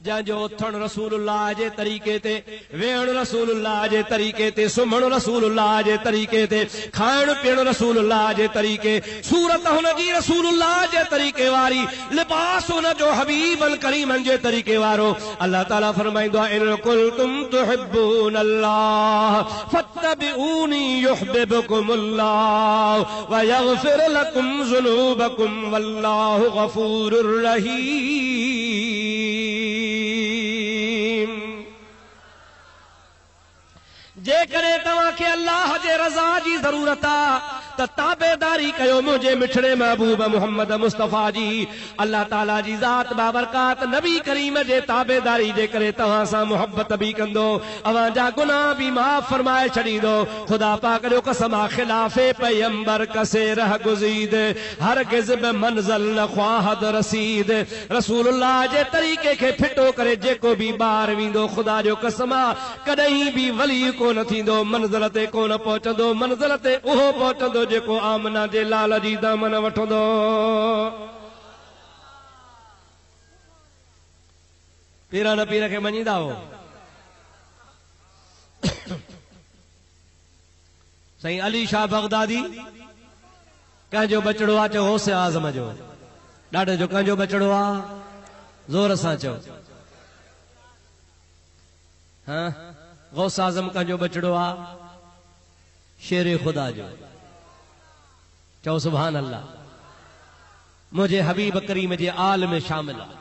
जंहिंजो उथण रसूलुल्लाह जे तरीक़े ते, वेहण रसूलुल्लाह जे तरीक़े ते, सुम्हण रसूलुल्लाह जे तरीक़े ते, खाइण पीअण रसूलुल्लाह जे तरीक़े, सूरत हुन जी रसूलुल्लाह जे तरीक़े वारी, लिबास हुन जो हबीबल करीमन जे तरीक़े वारो। अल्लाह ताला फरमाईंदो आहे इन कुंतुम तुहिब्बून अल्लाह फत्तबिऊनी युहिब्बुकुमुल्लाह व यगफिर लकुम ज़ुनूबकुम वल्लाहु गफूरुर रहीम। जेकॾहिं तव्हांखे अल्लाह जे रज़ा जी ज़रूरत आहे त ताबेदारी कयो मुंहिंजे मिठड़े महबूब मोहम्मद मुस्तफ़ा जी। अल्लाह ताला जी ज़ात बाबरकात नबी करीम जे ताबेदारी जे करे तव्हां सां मोहब्बत बि कंदो, अवां जा गुनाह बि माफ़ फरमाए छॾींदो। ख़ुदा पाक जो कसम आहे ख़िलाफ़े पैगंबर कसे रह गुज़ीद हरगिज़ बि मंज़िल न ख्वाहद रसीद। रसूलुल्लाह जे तरीक़े खे फिटो करे जेको बि ॿाहिरि वेंदो, ख़ुदा जो कसम आहे कॾहिं बि वली कोन थींदो, मंज़िल ते कोन पहुचंदो। मंज़िल ते उहो पहुचंदो जेको आमना जे लाल जी दामन वठंदो। पीर न पीर खे मञींदा हो। साईं अली शाह बगदादी कंहिंजो बचड़ो आहे, चओ गौसे आज़म जो। ॾाढे जो कंहिंजो बचड़ो आहे, ज़ोर सां चओ। हाँ, गौस आज़म कंहिंजो बचड़ो आहे, शेर खुदा जो। चओ सुभान अल्लाह। मुझे हबीब करीम जे आल में शामिल आहे।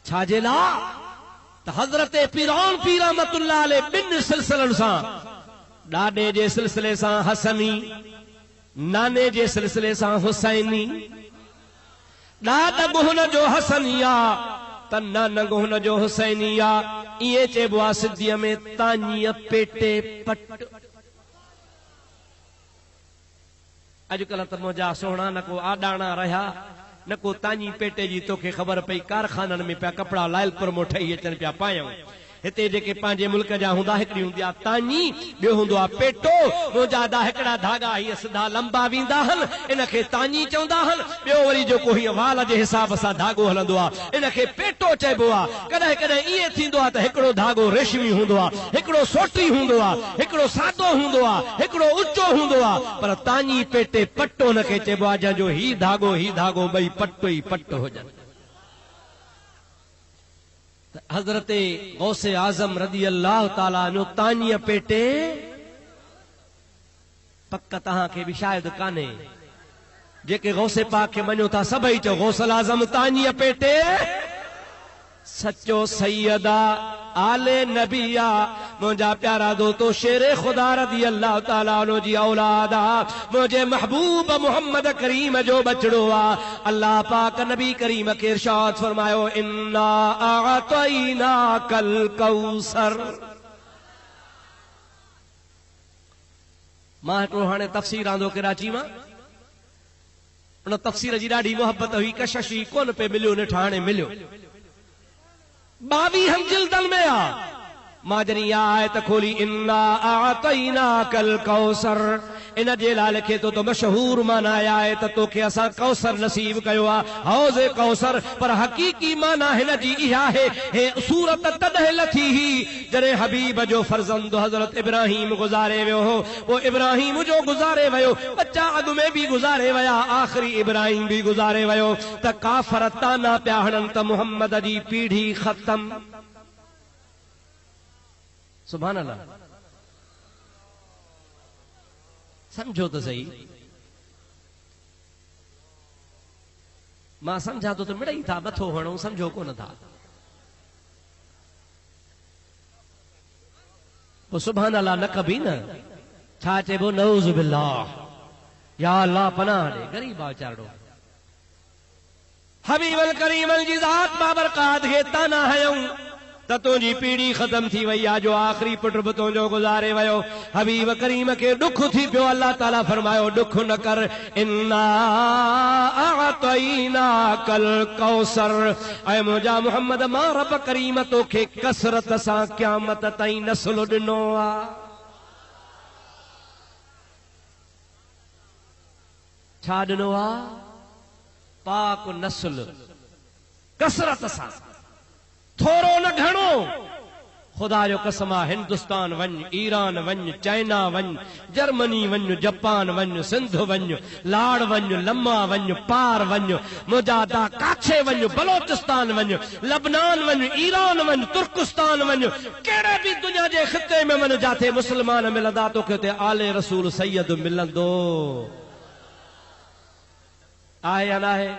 छाजे ला त हज़रत पीरान पीर रहमतुल्लाह अलैह ॿिनि सिलसिलनि सां, ॾाॾे जे सिलसिले सां हसनी, नाने जे सिलसिले सां हुसैनी, ॾाॾ हुन जो हसनी आहे त नान हुन जो हुसैनी आहे। इएं चइबो आहे सिंधीअ में तानीअ पेटे पट। अॼुकल्ह त मुंहिंजा सोहणा न को आॾाणा रहिया, न को तानी पेटे जी तोखे ख़बर पई। कारखाननि में पिया कपिड़ा लायलपुर मों ठही अचनि पिया पायूं। हिते जेके पंहिंजे मुल्क जा हूंदा, हिकिड़ी हूंदी आहे तानी, ॿियो हूंदो आहे पेटो। मुंहिंजा हिकिड़ा धागा हीअ सिधा लंबा वेंदा आहिनि, इनखे तानी चवंदा आहिनि। ॿियो वरी जेको हीअं वाल जे हिसाब सां धागो हलंदो आहे, इनखे पेटो चइबो आहे। कॾहिं कॾहिं ईअं थींदो आहे त हिकिड़ो धागो रेशमी हूंदो आहे, हिकिड़ो सोटी हूंदो आहे, हिकिड़ो सादो हूंदो आहे, हिकिड़ो ऊचो हूंदो आहे, पर तानी पेटे पटो हुनखे चइबो आहे जंहिंजो ही धागो ॿई पटो ई पट हुजनि। हज़रत गौसे आज़म रज़ी अल्लाह ताला अन्हु तानीअ पेटे पक तव्हांखे बि शायदि कान्हे। जेके गौसे पाक खे मञो था सभई चओ गौसल आज़म तानीअ पेटे सचो सैयदा आले नबिया। मुंहिंजा प्यारा दोस्तो शेरे खुदा रज़ी अल्लाह ताला अन्हु जी औलाद आहे, मुंहिंजे महबूब मोहम्मद करीम जो बचड़ो आहे। अल्लाह पाक नबी करीम खे इरशाद फरमायो इन्ना अअतैनाकल कौसर। मां हिकिड़ो हाणे तफ़सीर आंदो कराची मां, उन तफ़सीर जी ॾाढी मोहब्बत हुई, कशिश हुई, कोन पे मिलियो, न हाणे मिलियो। 22 जिल्दनि में आहे। मां जॾहिं आयत खोली इन्ना अअतैनाकल कौसर, इन जे लाइ लिखे तो त मशहूर माना आहे त तोखे असां कौसर नसीब कयो आहे, हौज़े कौसर। पर हक़ीक़ी माना हिन जी इहा आहे, हे सूरत तॾहिं लथी ही जॾहिं हबीब जो फर्ज़ंद हज़रत इब्राहिम गुज़ारे वियो हो। पोइ इब्राहिम जो गुज़ारे वियो, बच्चा अॻु में बि गुज़ारे विया, आख़िरी इब्राहिम बि गुज़ारे वियो, त काफ़र ताना पिया हणनि त मुहम्मद जी पीढ़ी ख़तम। सुभान अल्लाह। समझो तो सही। मां समझा तो मिड़ई था मथो हणो, समझो कोन था। पोइ सुभान अल्लाह न कबी न, छा चइबो नऊज़ बिल्लाह, या अल्लाह पनाह ॾे, ग़रीब आचारो। हबीबल करीमल जी ज़ात बाबरकात खे ताना हयऊं त तुंहिंजी पीढ़ी ख़त्म थी वई आहे, जो आख़िरी पुट बि तुंहिंजो गुज़ारे वियो। हबीब करीम खे दुख थी पियो, अल्लाह ताला फरमायो दुख न कर, इन्ना अअतैनाकल कौसर। ऐं मुंहिंजा मोहम्मद मां रब करीम तोखे कसरत सां क़यामत ताईं नस्ल ॾिनो आहे। छा ॾिनो आहे? पाक नस्ल, कसरत सां। थोरो न घणो खुदा जो कसम आहे हिंदुस्तान वञ, ईरान वञ, चाइना वञ, जर्मनी वञ, जापान वञ, सिंध वञ, लाड़ वञ, लम्मा वञ, पार वञ, मुजादा काछे वञ, बलोचिस्तान वञ, लबनान वञ, ईरान वञ, तुर्किस्तान वञ, कहिड़े बि दुनिया जे ख़िते में वञ जाते मुस्लमान मिलंदा तोखे हुते आले रसूल सैयद मिलंदो। आहे या न आहे?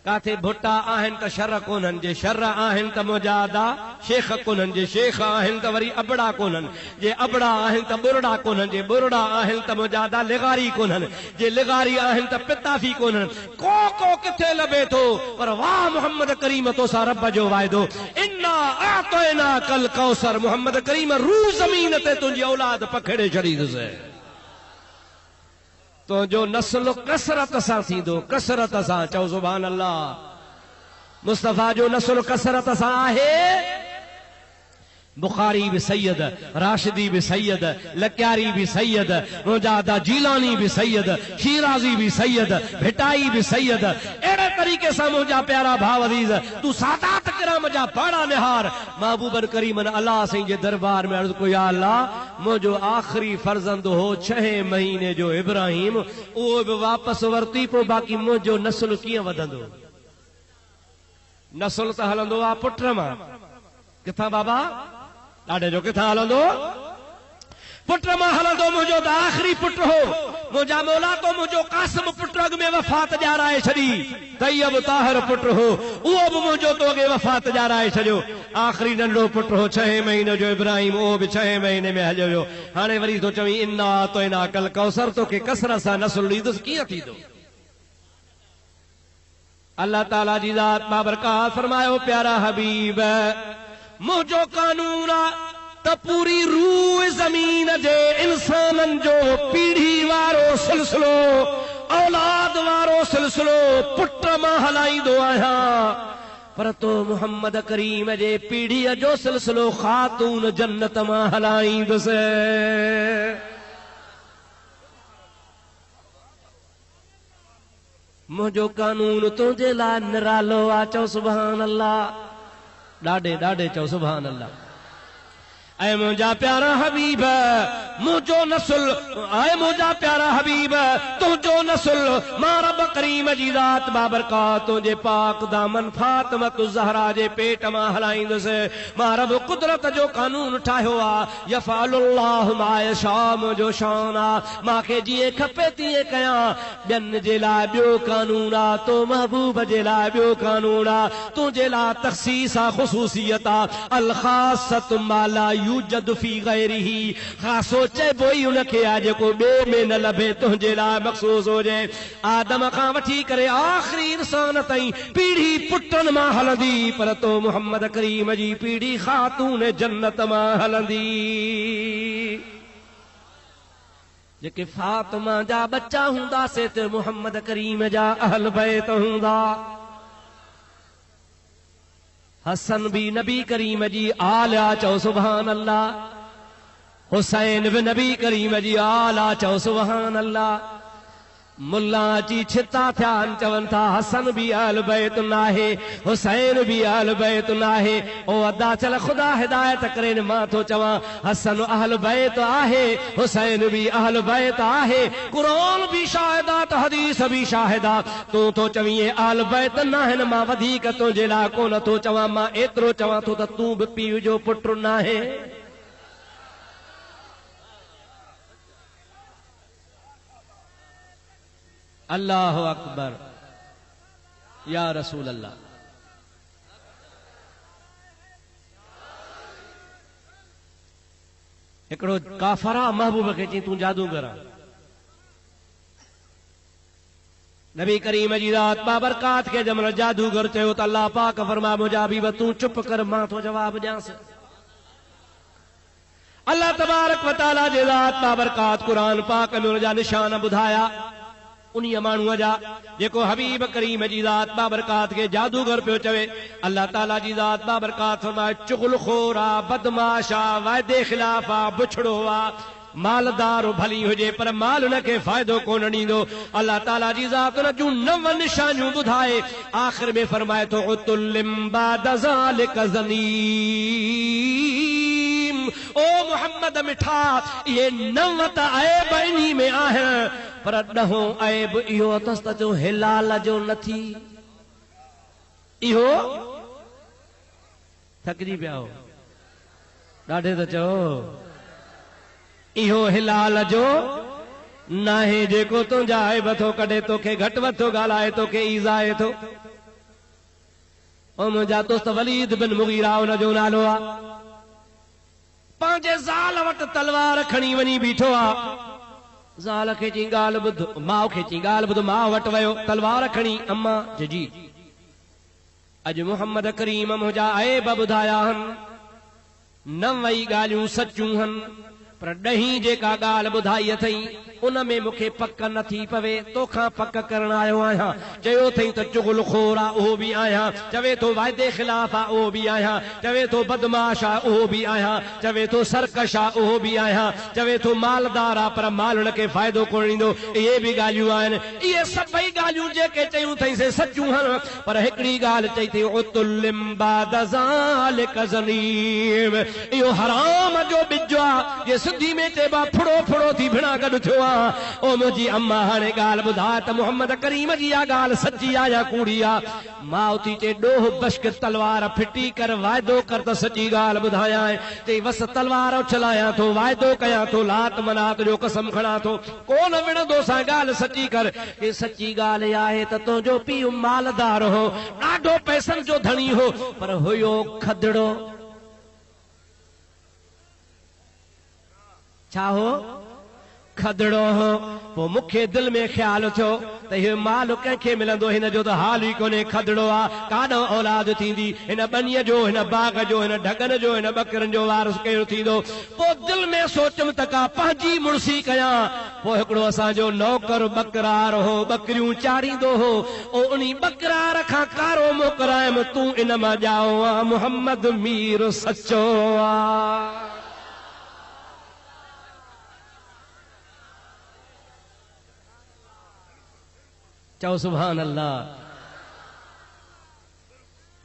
काथे भुट्टा आहिनि त शर कोन्हनि, जे शर आहिनि त मुजादा शेख कोन्हनि, जे शेख आहिनि त वरी अबड़ा कोन्हनि, जे अबड़ा आहिनि त बुरड़ा कोन्हनि, जे बुरड़ा आहिनि त मुजादा लिगारी कोन्हनि, जे लिगारी आहिनि त पिताफी कोन्हनि। को किथे लभे थो, पर वाह मोहम्मद करीम तोसां रब जो वाइदो, इन्ना आतैना कल कौसर। मोहम्मद करीम रू ज़मीन ते तुंहिंजी औलाद पखेड़े छॾींदुसि। तो जो नस्ल कसरत सां थींदो, कसरत सां चओ सुभान अल्लाह। मुस्तफ़ा जो नस्ल कसरत सां आहे। बुखारी भी सैयद, राशिदी भी सैयद, लक्यारी भी सैयद, मुजादा जीलानी भी सैयद, शीराजी भी सैयद, भिटाई भी सैयद। अहिड़े तरीक़े सां मुंहिंजा प्यारा भाउ अज़ीज़, तूं सादात किराम जा पाड़ा निहार। महबूबन करीमन अल्लाह साईं जे दरबार में अर्ज़ कयो, या अल्लाह मुंहिंजो आख़िरी फर्ज़ंद हो 6 महीने जो इब्राहिम, उहो बि वापसि वरिती, पोइ बाक़ी मुंहिंजो नस्ल कीअं वधंदो? नस्ल त हलंदो आहे पुट मां। किथां बाबा? ॾाढे जो किथां हलंदो? पुट मां हलंदो। मुंहिंजो त आख़िरी पुट हो। मुंहिंजा मौला तो मुंहिंजो कासिम पुट अॻ में वफ़ात ॼाराए छॾी। तैयब ताहिर पुट हो, उहो बि मुंहिंजो तो अॻे वफ़ात ॼाराए छॾियो। आख़िरी नंढो पुट हो 6 महीने जो इब्राहिम, उहो बि 6 महीने में हलियो वियो। हाणे वरी तो चवी इन्ना अतैना कल कौसर, तोखे कसरत सां नस्ल ॾींदुसि, कीअं थींदो? अल्लाह ताला जी ज़ात बाबरकात फरमायो, प्यारा हबीब मुंहिंजो कानून आ त पूरी रूह ज़मीन जे इंसाननि जो पीढ़ी वारो सिलसिलो, औलाद वारो सिलसिलो पुट मां हलाईंदो आहियां। पर तो मोहम्मद करीम जे पीढ़ीअ जो सिलसिलो ख़ातून जन्नत मां हलाईंदुसि। मुंहिंजो कानून तुंहिंजे लाइ निरालो आहे। चओ सुभान अल्लाह। ॾाढे ॾाढे चओ सुभान अल्लाह। ऐं मुंहिंजा प्यारा हबीब मुंहिंजो नस्ल, ऐं मुंहिंजा प्यारा हबीब तुंहिंजो नस्ल मां रब करीम जी ज़ात बाबरकात तुंहिंजे पाक दामन फातिमत ज़हरा जे पेट मां हलाईंदुसि। मां रब कुदरत जो कानून ठाहियो आहे। यफ़अलुल्लाहु मा यशा, मुंहिंजो शान आहे, मूंखे जीअं खपे तीअं कयां। ॿियनि जे लाइ ॿियो कानून आहे, तो महबूब जे लाइ ॿियो कानून आहे। तुंहिंजे लाइ तख़सीस आहे, ख़ुसूसियत आहे। अल ख़ासतु मा ला यूजद फी गैरिही, ख़ासो चइबो ई उनखे आहे जेको ॿिए में न लभे, तुंहिंजे लाइ मख़सूस हुजे। आदम खां वठी करे आख़िरी इंसान ताईं पीढ़ी पुटनि मां हलंदी, पर तो मोहम्मद करीम जी पीढ़ी ख़ातून जन्नत मां हलंदी। जेके फातिमा जा बच्चा हूंदासीं त मोहम्मद करीम जा अहल बैत हूंदा। हसन भी नबी करीम जी आला, चओ सुभान अल्लाह। हुसैन भी नबी करीम जी आला, चओ सुभान अल्लाह। मुल्ला अची छिता थिया चवनि था हसन भी अहल बैत नाहे, हुसैन भी अहल बैत नाहे। ओ अदा चल ख़ुदा हिदायत करे, मां थो चवां हसन अहल बैत आहे, हुसैन भी अहल बैत आहे। क़ुरान भी शाहिदा त हदीस भी शाहिदा। तूं तो चवीं अहल बैत नाहिनि, मां वधीक तुंहिंजे लाइ कोन थो चवां। मां एतिरो चवां थो त तूं बि पीउ जो पुटु नाहे। अल्लाह अकबर, या रसूल अल्लाह। हिकिड़ो काफरा महबूब खे चई तूं जादूगर आहे। नबी करीम जी ज़ात बाबरकात खे जंहिं महिल जादूगर चयो त अल्लाह पाक फरमा मुंहिंजा हबीब तूं चुप कर, मां थो जवाब ॾियांसि। अल्लाह तबारक व तआला जे ज़ात बाबरकात क़ुरान पाक में उनजा निशान ॿुधाया। उन्हीं माण्हूअ जा जेको हबीब करीम जी ज़ात बाबरकात खे जादूगर पियो चवे। अल्लाह ताला जी ज़ात बाबरकात फरमाए चुगलखोर आ, बदमाश आ, वाइदे ख़िलाफ़ आ, बुछड़ो आ। मालदार भली हुजे पर माल उनखे फ़ाइदो कोन ॾींदो। अल्लाह ताला जी ज़ात उन जूं 9 निशानियूं ॿुधाए आख़िर में फरमाए थो उतुल्लिम बाद ज़ालिका ज़नीम। ओ मोहम्मद मिठा ये 9 त ऐब इन्ही में आहिनि पर 10हों ऐब इहो अथसि त जो हिलाल जो नथी। इहो थकिजी पिया हो ॾाढे त चओ इहो हिलाल जो नाहे जेको तुंहिंजा ऐब थो कढे तोखे घटि वधि थो ॻाल्हाए तोखे ईज़ाए थो। ऐं मुंहिंजा दोस्त वलीद बिन मुगीरा उन जो नालो आहे पंहिंजे ज़ाल वटि तलवार खणी वञी बीठो आहे। ज़ाल खे चई ॻाल्हि ॿुध माउ खे चई ॻाल्हि ॿुध माउ वटि वियो तलवार खणी अम्मा जी अॼु मोहम्मद करीम मुंहिंजा ऐब ॿुधाया आहिनि 9 ॻाल्हियूं सचूं आहिनि पर 10 जेका ॻाल्हि ॿुधाई अथई उन में मूंखे पक नथी पवे तोखां पक करण आयो आहियां। चयो अथई त चुगलखोर आहे उहो बि आहियां चवे थो वाइदे ख़िलाफ़ आहे उहो बि आहियां चवे थो बदमाश आहे उहो बि आहियां चवे थो सरकश आहे उहो बि आहियां चवे थो मालदार आहे पर माल उनखे फ़ाइदो कोन ॾींदो। इहे बि ॻाल्हियूं आहिनि। इहे सभई ॻाल्हियूं जेके चयूं अथई से सचूं आहिनि पर हिकिड़ी ॻाल्हि चई अथई उतुल्लिम बाद ज़ालिका ज़नीम। इहो हराम जो ॿिज आहे जे सिंधी में चइबो आहे फुड़ो फुड़ो थी भिड़ा गॾु थियो आहे। ओ मुंहिंजी अम्मा हाणे ॻाल्हि ॿुधा त मोहम्मद करीम जी इहा ॻाल्हि सची आहे या कूड़ी आहे। माउ थी चए ॾोह बश्क तलवार फिटी कर वाइदो कर त सची ॻाल्हि ॿुधायां चई बस तलवार उछलायां थो वाइदो कयां थो लात मनात जो कसम खणां थो कोन विणंदो सां ॻाल्हि सची कर। हे सची ॻाल्हि आहे त तुंहिंजो पीउ मालदार हो ॾाढो पैसनि जो धणी हो पर हुयो खदड़ो। छा हो खदड़ो हो। पोइ मूंखे दिलि में ख़्यालु थियो त इहो माल कंहिंखे मिलंदो हिन जो त हाल ई कोन्हे खदड़ो आहे काॾो औलाद थींदी हिन बनीअ जो हिन बाग जो हिन ढगन जो हिन ॿकरनि जो वारस कहिड़ो थींदो। पोइ दिलि में सोचुमि त का पंहिंजी मुड़सी कयां। पोइ हिकिड़ो असांजो नौकर बकरार हो ॿकरियूं चाढ़ींदो हो उन बकरार खां कारो मोकिरायमि तूं इन मां ॼाओ आहे मोहम्मद मीर सचो आहे। चओ सुभान अल्लाह।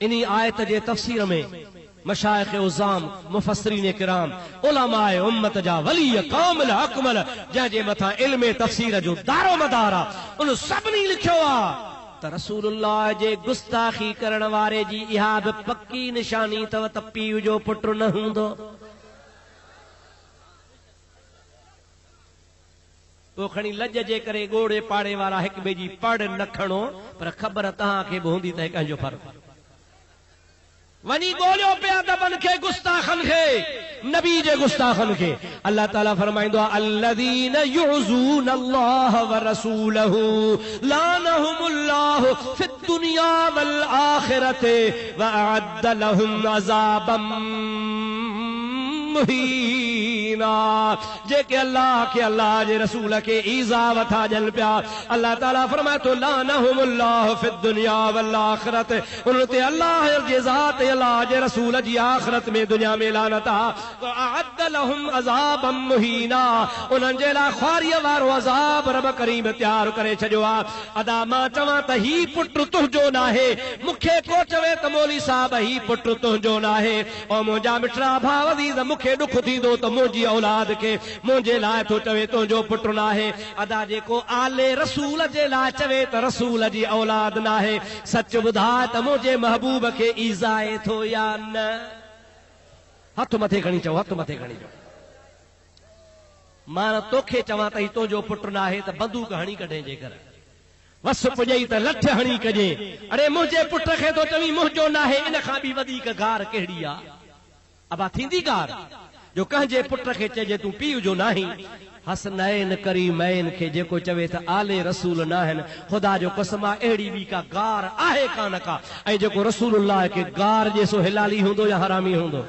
इन्ही आयत जे तफ़सीर में मशाइख़ उज़ाम मुफ़स्सिरीन किराम उलमाए उम्मत जा वली कामिल अकमल जंहिंजे मथां इल्म तफ़सीर जो दारो मदार आहे उन सभिनी लिखियो आहे त रसूलुल्लाह जे गुस्ताखी करण वारे जी इहा बि पक्की निशानी अथव त पीउ जो पुट न हूंदो। तो खणी लज जे करे गोड़े पाड़े वारा हिक ॿिए जी पढ़ न खणो पर ख़बर तव्हांखे बि हूंदी त कंहिंजो फ़र्क़ु वञी ॻोल्हियो पिया दबन खे गुस्ताखन खे नबी जे गुस्ताखन खे। अल्लाह ताला फरमाईंदो आहे अल्लज़ीन युज़ून अल्लाह व रसूलहू लानहुमुल्लाहु फिद दुनिया वल आखिरति व अअद्द लहुम अज़ाबम मुहीना। जेके अल्लाह के अल्लाह जे रसूल के ईज़ा वठा जल पिया अल्लाह ताला फरमाए तो लानहुमुल्लाहु फिद दुनिया वल आखिरत उनते अल्लाह जे ज़ात अल्लाह जे रसूल जी आखिरत में दुनिया में लानत आ व अअद्द लहुम अज़ाबम मुहीना उन्हनि जे लाइ ख़्वारीअ वारो अज़ाब रब करीम तयार करे छॾियो आहे। अदा मां चवां त ही पुट तुंहिंजो नाहे मूंखे को चवे त मौली साहब ही पुट तुंहिंजो नाहे ओ मुंहिंजा मिठड़ा भाउ अज़ीज़ मूंखे ॾुख थींदो त मुंहिंजी औलाद खे मुंहिंजे लाइ थो चवे तुंहिंजो पुट नाहे। अदा जेको आले रसूल जे लाइ चवे त रसूल जी औलाद नाहे सच ॿुधाए त मुंहिंजे महबूब खे ईज़ाए थो या न। हथ मथे खणी चओ हथ मथे खणी चओ। मां तोखे चवां त ही तुंहिंजो पुट नाहे त बंदूक हणी कढे जे घर वस पुॼई त लठ हणी कजे। अरे मुंहिंजे पुट खे तो चवी मुंहिंजो नाहे इन खां बि वधीक गार कहिड़ी आहे। अबा थींदी गार जो कंहिंजे पुट खे चइजे तूं पीउ जो नाहीं। हसनैन करीमैन खे जेको चवे त आले रसूल न आहिनि ख़ुदा जो कसम आहे अहिड़ी ॿी का गार आहे कान का। ऐं जेको रसूलुल्लाह खे गार जैसो हिलाली हूंदो या हरामी हूंदो।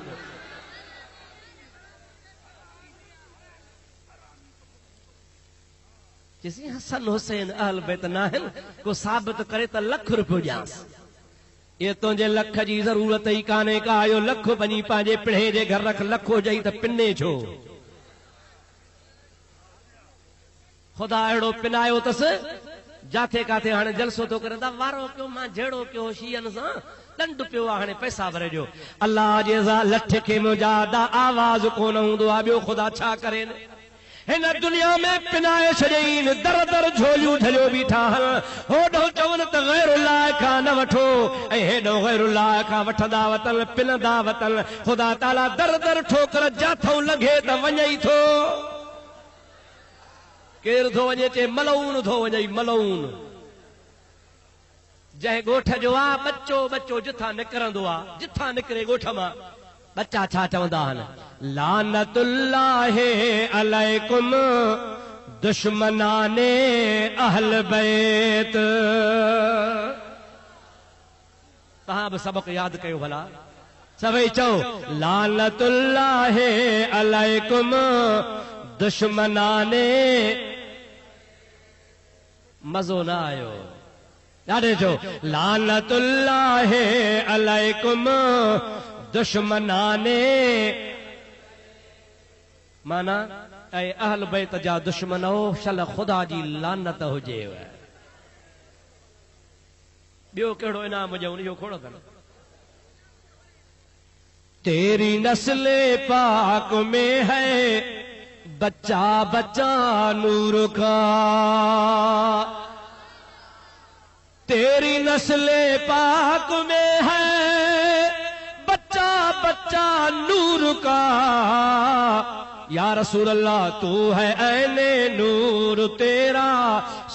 चइसी हसन हुसैन अहल बैत न आहिनि को साबित करे त लख रुपयो ॾियांसि। ये तुझे लख जी जरूरत ही काने का यो लख बनी पांजे पिणे जे घर रख लखो जई त पिने छो। खुदा अहिड़ो पिनायो अथसि जाथे काथे हाणे जलसो थो करे वारो कयो मां जहिड़ो कयो शीयन सां दंड पियो आहे हाणे पैसा भरे ॾियो अल्लाह जे लठ खे मुंहिंजा आवाज़ कोन हूंदो आहे ॿियो ख़ुदा छा करे हिन दुनिया में पिनाए छॾियईं दर दर झोलियूं झलियो बीठा होॾो चवनि त गैरुल्लाह खां न वठो ऐं हेॾो गैरुल्लाह खां वठंदा वतन पिनंदा वतन ख़ुदा ताला दर दर ठोकर जाथो लॻे त वञे ई थो केरु थो वञे चे मलऊन थो वञे मलऊन जंहिं ॻोठ जो आहे बच्चो बच्चो जिथां निकिरंदो आहे जिथां निकिरे ॻोठ मां बच्चा छा चवंदा आहिनि लानतुल्लाहि अलैकुम दुश्मनाने अहल बैत तव्हां बि सबक़ यादि कयो भला सभई चओ लानतुल्लाहि अलैकुम दुश्मनाने मज़ो न आयो ॾाढे चओ लानतुल्लाहि अलैकुम दुश्मनाने माना ऐं अहल बैत जा दुश्मन हो शल ख़ुदा जी लानत हुजेव ॿियो कहिड़ो इनाम हुजे उनजो खोड़ो अथनि तेरी नस्ले पाक में है बच्चा बच्चा नूर का तेरी नस्ले पाक में है बच्चा बच्चा नूर का या रसूल अल्लाह तू है ऐने नूर तेरा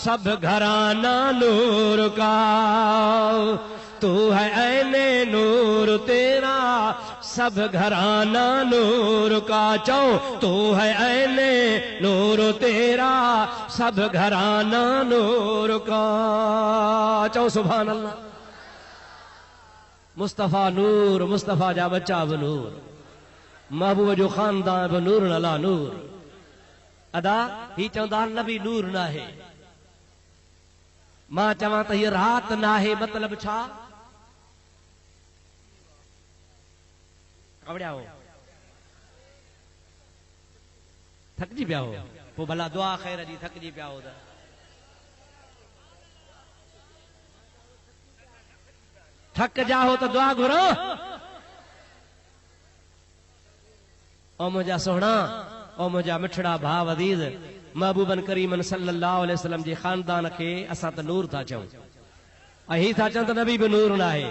सब घराना नूर का तू है ऐने नूर तेरा सब घराना नूर का चो तू है ऐने नूर तेरा सब घराना नूर का चो सुभान अल्लाह मुस्तफा नूर मुस्तफा जा बच्चा बि नूर महबूब जो खानदान बि नूर अला नूर अदा ही चवंदा नबी नूर न आहे मां चवां त हीअ रात न आहे मतलब छा कवड़िया हो थकजी पिया हो पोइ भला दुआ ख़ैर जी थकजी पिया हो त थक जा हो तो दुआ घुरो ओ मुंहिंजा सोहणा ओ मुंहिंजा मिठड़ा भाउ अज़ीज़ महबूबन करीमन सल्लल्लाहु अलैहि वसल्लम जे खानदान खे असां त नूर था चऊं ऐं ही था चवनि त नबी बि नूर न आहे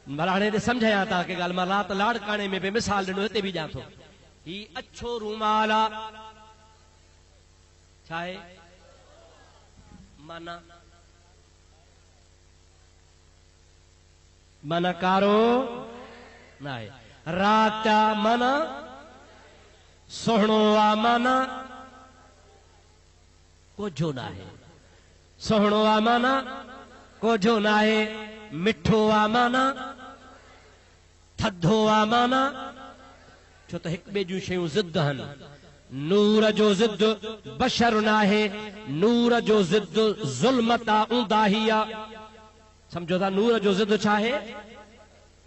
भला हाणे सम्झायां था की ॻाल्हि मां राति लाड़काणे में बि मिसाल ॾिनो हिते बि ॾियां थो ही अछो रूमाल आहे छा आहे माना माना कारो न आहे रात माना सोहणो आ माना कोझो न आहे सोहणो आ माना कोझो न आहे मिठो आ माना थधो आ माना छो त हिक ॿिए जूं शयूं ज़िद आहिनि नूर जो ज़िद बशर न आहे नूर जो ज़िद ज़ुल्मत आ ऊंदाही आ समझो था नूर जो ज़िद छा आहे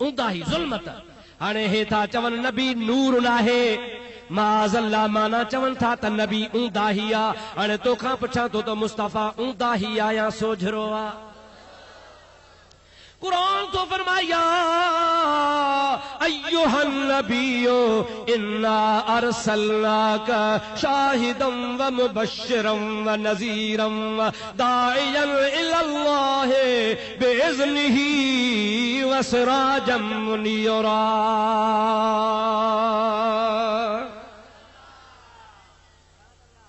ऊंदाही ज़ुल्मत हाणे हे था चवनि नबी नूर न आहे माज़ल्ला माना चवनि था त नबी ऊंदाही आ हाणे तोखां पुछां थो त मुस्तफ़ा ऊंदाही आ या सोझरो आ कुरान तो फरमाया अय्युहन नबियो इन्ना अरसलनाका शाहिदम व मुबश्शिरम व नज़ीरम व दाइयन इलल्लाह बिइज़्निही व सिराजम मुनीरा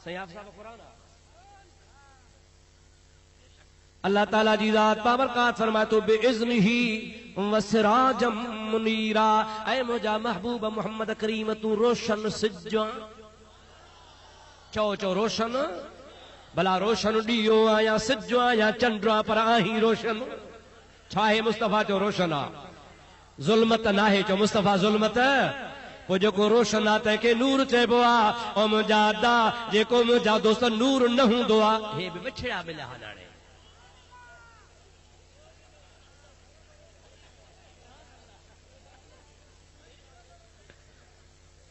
सही आप साहब कुरान अल्लाह ताला जी ज़ात बाबरकात फरमाए तो बिइज़्निही व सिराजम मुनीरा ऐ मुंहिंजा महबूब मोहम्मद करीम तू रोशन सिज्जो चओ चओ रोशन भला रोशन ॾीओ आया सिज्जो आया चंड्र पर आहीं रोशन छा आहे मुस्तफ़ा चो रोशन आ ज़ुल्मत न आहे चो मुस्तफ़ा ज़ुल्मत पोइ जेको रोशन आहे तंहिंखे नूर चइबो आहे ऐं मुंहिंजा अदा जेको मुंहिंजा दोस्त नूर न हूंदो आहे हे बि विछड़ा मिलिया हाणे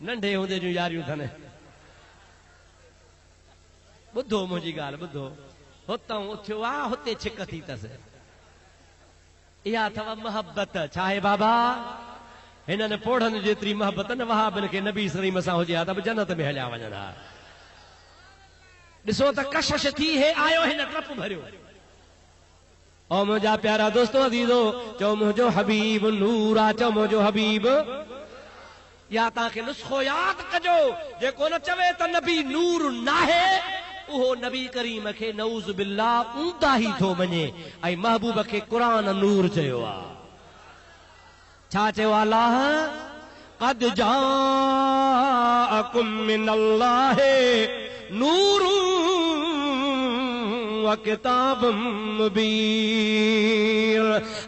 नंढे हूंदे जूं यारियूं अथनि ॿुध बुधो मुझी गाल बुधो हुतां उथियो आ हुते छिक थी तस इहा अथव मोहब्बत छाहे बाबा हिननि पोढ़नि जेतिरी मोहब्बत न वहाबनि खे नबी सलीम सां हुजे हा त जन्नत में हलिया वञनि हा ॾिसो त कशिश थी हे आयो हिन ट्रप भरियो ओ मुंहिंजा प्यारा दोस्तो अज़ीज़ो चओ मुंहिंजो हबीब नूर आ चओ मुंहिंजो हबीब या तव्हांखे नुस्खो यादि कजो जेको न चवे त नबी नूर नाहे उहो नबी करीम खे नऊज़ बिल्लाह ऊंदा ई थो वञे ऐं महबूब खे क़ुरान नूर चयो आहे छा चयो अल्लाह क़द जाअकुम मिनल्लाहि नूरुन व किताबुम मुबीन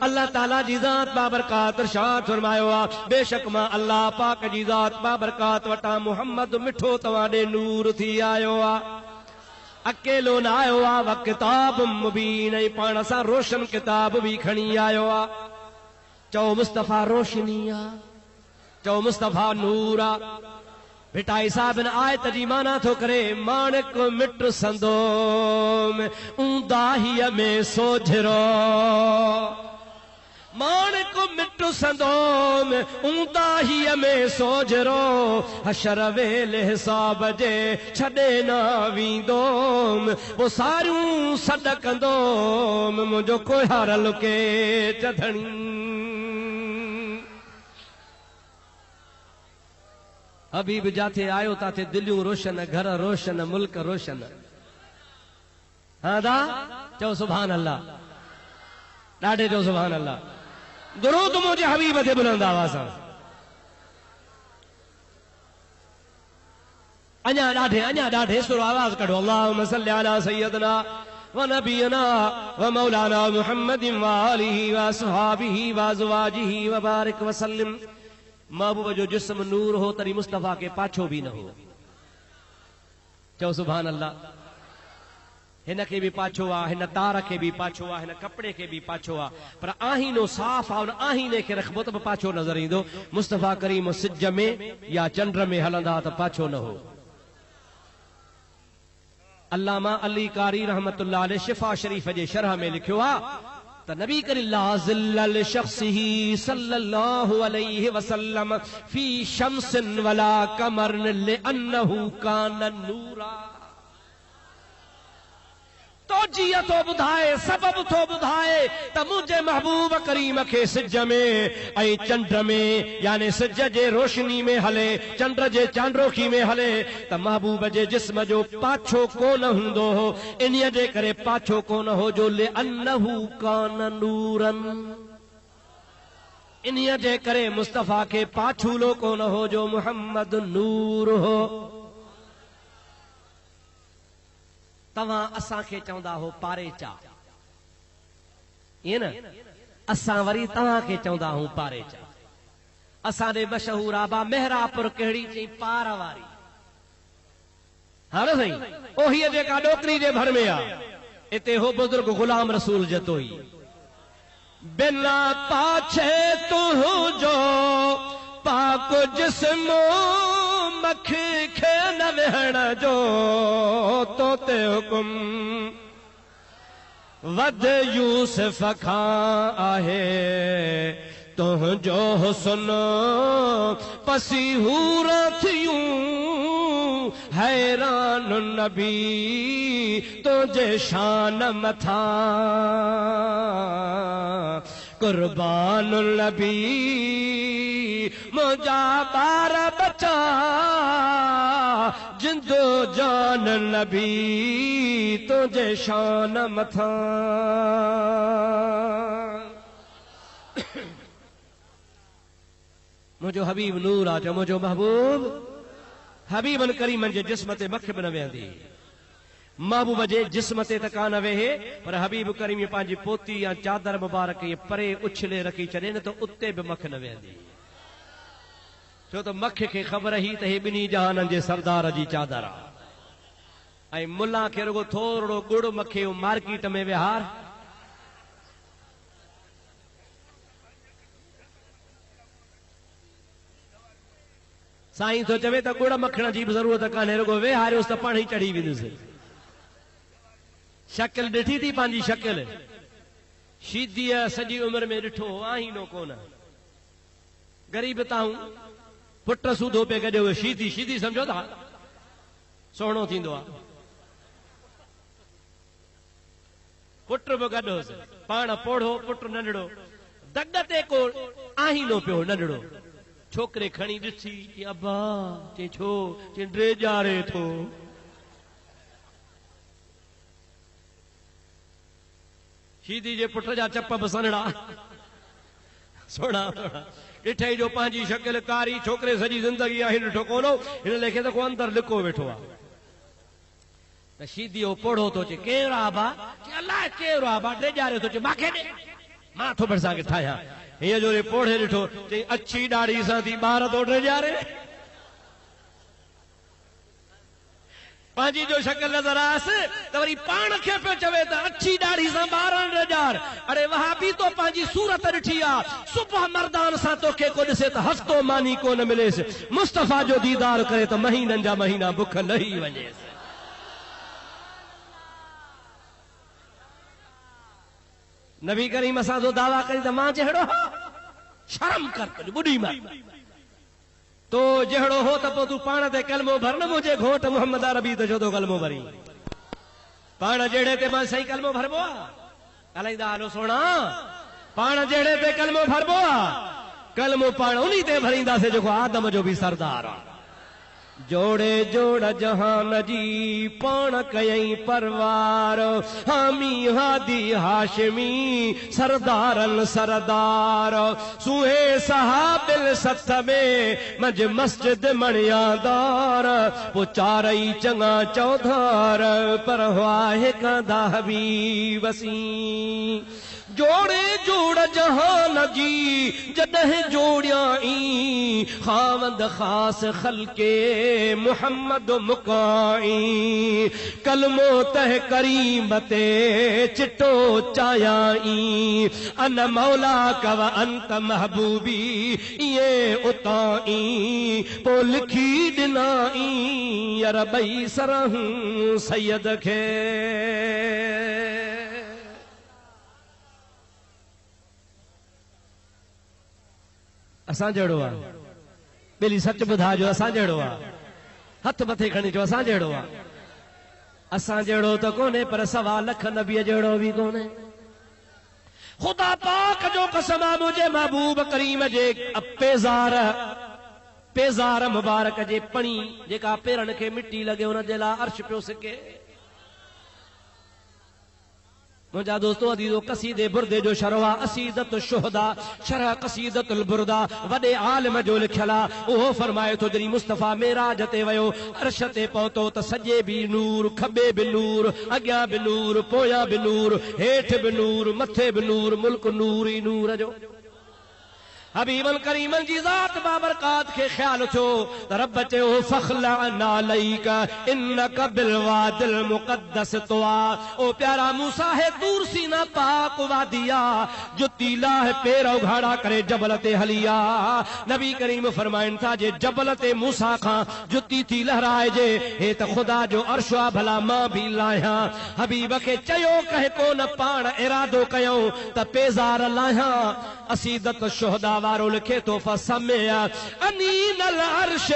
अल्लाह ताला जी ज़ात बाबरकात इरशाद फरमायो आहे बेशक मां अल्लाह पाक जी ज़ात बाबरकात वटां मुहम्मद मिठो तव्हां ॾे नूर थी आयो आहे अकेलो न आयो आहे व किताब मुबीन ऐं पाण सां रोशन किताब बि खणी आयो आहे चओ मुस्तफ़ा रोशनी आहे चओ मुस्तफ़ा नूर आहे भिटाई साहिब आयत जी माना थो करे माणिक मिट संदोम ऊंदाहीअ में सोझरो माणिक मिट संदोम ऊंदाहीअ में सोझरो हशर वेले हिसाब जे छॾे न वेंदोम पोइ सारियूं सॾ कंदोम मुंहिंजो कोहार लुके चधणी हबीब जाथे आयो ताथे दिलियूं रोशन घर रोशन मुल्क रोशन हाँ दा चओ सुभान अल्लाह ॾाढे चओ सुभान अल्लाह दुरूद मुंहिंजे हबीब ते बुलंद आवाज़ सां अञा ॾाढे सुर आवाज़ कढो अल्लाहुम्मा सल्ली अला सय्यदना व नबीना व मौलाना मुहम्मदिन व आलिहि व असहाबिहि व अज़वाजिहि व बारिक व सल्लिम महबूब जो जिस्म नूर हो तरी मुस्तफ़ा के पाछो भी न हो चओ सुभान अल्लाह हिन खे भी पाछो आ हिन तार के भी पाछो आ हिन कपड़े के भी पाछो आ पर आहीनो साफ़ आ उन आहीने के रखबो त पाछो नजर ईंदो मुस्तफ़ा करीम सिज में या चंड में हलंदा त पाछो न हो अल्लामा अली कारी रहमतुल्लाह अलैह शिफा शरीफ जे शरह में लिखियो आ त नबी करीम ज़िल्लल शख्सिही सल्लल्लाहु अलैहि वसल्लम फी शम्सिन वला कमरन लिअन्नहु कान नूरा तो जीअ थो ॿुधाए सबब थो ॿुधाए त मुंहिंजे महबूब करीम खे सिज में ऐं चंड में यानी सिज जे रोशनी में हले चंड जे चांड्रोखी में हले त महबूब जे जिस्म जो पाछो कोन हूंदो हो इन्हीअ जे करे पाछो कोन हो जो लिअन्नहु कान नूरन इन्हीअ जे करे मुस्तफ़ा खे पाछूलो कोन हो जो मुहम्मद नूर हो तव्हां असां खे चवंदा हो पारेचा ईअं न असां वरी तव्हां खे चवंदा हूं पारेचा असां ॾे मशहूर आबा मेहरापुर कहिड़ी चई पार वारी हा न साईं ओहीअ जेका ॾोकरी जे भर में आहे हिते हो बुज़ुर्ग गुलाम रसूल जतो ई बिना पाछे तुंहिंजो पाक जिस्म मखी खे न वेहण जो तो ते हुकुम वध यूसुफ खां आहे तुंहिंजो हुस्न पसी हूर थियूं हैरान नबी तुंहिंजे शान मथां कुर्बान नबी मुंहिंजा ॿार बचा जिंदो जान नबी तुंहिंजे शान मथां मुंहिंजो हबीब नूर आहे जो मुंहिंजो महबूब हबीबन करीमन जे जिस्म ते मख बि न वेहंदी महबूब जे जिस्म ते त कान वेहे पर हबीब करीम पंहिंजी पोती या चादर मुबारक ये परे उछले रखी छॾे न त उते बि मख न वेहंदी छो त मख खे ख़बर ही त हे ॿिन्ही जहाननि जे सरदार जी चादर आहे ऐं मुल्ला खे रुगो थोरो गुड़ मखे मार्केट में विहार साईं तो चवे त गुड़ मखण जी बि ज़रूरत कान्हे रुगो वेहारियोसि त पाण ई चढ़ी वेंदुसि शक्ल ॾिठी थी पंहिंजी शक्ल शीदीअ सॼी उमिरि में ॾिठो आहीनो कोन ग़रीब ताऊं पुट सूधो पे गॾियो शीदी शीदी सम्झो था सुहिणो थींदो आहे पुट बि गॾोसि पाण पोढ़ो पुट नंढड़ो दग ते को आहीनो पियो नंढड़ो छोकिरे खणी ॾिसी कि अब्बा चई छो चई ड्रेजारे थो शीदी जे पुट जा चप बि सनड़ा सोना ॾिठई जो पंहिंजी शक्ल कारी छोकिरे सॼी ज़िंदगी आहे ॾिठो कोन्हो हिन लेखे त को अंदरि लिको वेठो आहे त शीदी पोढ़ो थो चए केरु आहे बा अलाए केरु आहे बा ड्रेजारे थो चए मांखे ॾे मां थो भरसां खे ठाहियां हीअं जो पोढ़े ॾिठो चई अछी ॾाढ़ी सां थी ॿार थो ड्रेजारे पंहिंजी जो शक्ल नज़र आयसि त वरी पाण खे पियो चवे त अछी ॾाढ़ी सां ॿार ड्रेजार अरे वहाबी तो पंहिंजी सूरत ॾिठी आहे सुबुह मर्दान सां तोखे को ॾिसे त हफ़्तो मानी कोन मिलेसि मुस्तफ़ा जो दीदार करे त महीननि जा महीना बुख लही वञेसि नबी करीम असां जो दावा करी त मां जहिड़ो शर्म कर ॿुधी मां तो जहिड़ो हो त पोइ तूं पाण ते कलमो भर न मुंहिंजे घोट मोहम्मद अरबी त छो थो कलमो भरी पाण जहिड़े ते मां सही कलमो भरबो आहे ॻाल्हाईंदा हलो सोना पाण जहिड़े ते कलमो भरबो आहे कलमो पाण उन्ही ते भरींदासीं जेको आदम जो बि सरदार आहे जोड़े जोड़ जहान जी पाण कयई परवार हामी हादी हाशमी सरदारन सरदार सुहे सहाबिल सथ में मज मस्जिद मणियादार वो चारई चंगा चौधार पर वाहे कंदा हबीब वसी जोड़े जोड़ जहान जी जॾहिं जोड़ियाई खावंद खास खलके मुहम्मद मुकाई कलमो तह करीम ते चिटो चायाई अन मौला कव अंत महबूबी ये उताई पो लिखी ॾिनाई अरबई सरहूं सैयद खे असां जहिड़ो आहे ॿिली सच ॿुधाइजो असां जहिड़ो आहे हथ मथे खणी चओ असां जहिड़ो आहे असां जहिड़ो त कोन्हे पर 1.25 लख नबीअ जहिड़ो बि कोन्हे ख़ुदा पाक जो कसम आहे मुंहिंजे महबूब करीम जे पेज़ार मुबारक जे पणी जेका पेरनि खे मिटी लॻे हुन जे लाइ अर्श पियो सिके मुंहिंजा दोस्तो अदीज़ो कसीदे बुरदे जो शरवा असीदत शुहदा शरह कसीदतुल बुरदा वॾे आलिम जो लिखियल आहे उहो फरमाए थो जॾहिं मुस्तफ़ा मेराज ते वियो अर्श ते पहुतो त सॼे बि नूर खॿे बि नूर अॻियां बि नूर पोयां बि नूर हेठि बि नूर मथे बि नूर मुल्क नूर ई नूर जो हबीबन करीमन जी ज़ात बाबरकात के ख्याल थियो त रब चयो फखलअना अलैका इन्नका बिलवादिल मुक़द्दस तुआ ओ प्यारा मूसा है दूर सीना पाक वादिया जुती लाह पैर उघाड़ा करे जबल ते हलिया नबी करीम फरमाइन था जे जबल ते मूसा खां जुती थी लहराए जे हे त खुदा जो अर्श आ भला मां भी लाया हबीब के चयो कहे कोन पाण इरादो कयो त पेज़ार लाया असीदत शुहदा वारो लिखे तो फसमिया अनीनल अर्श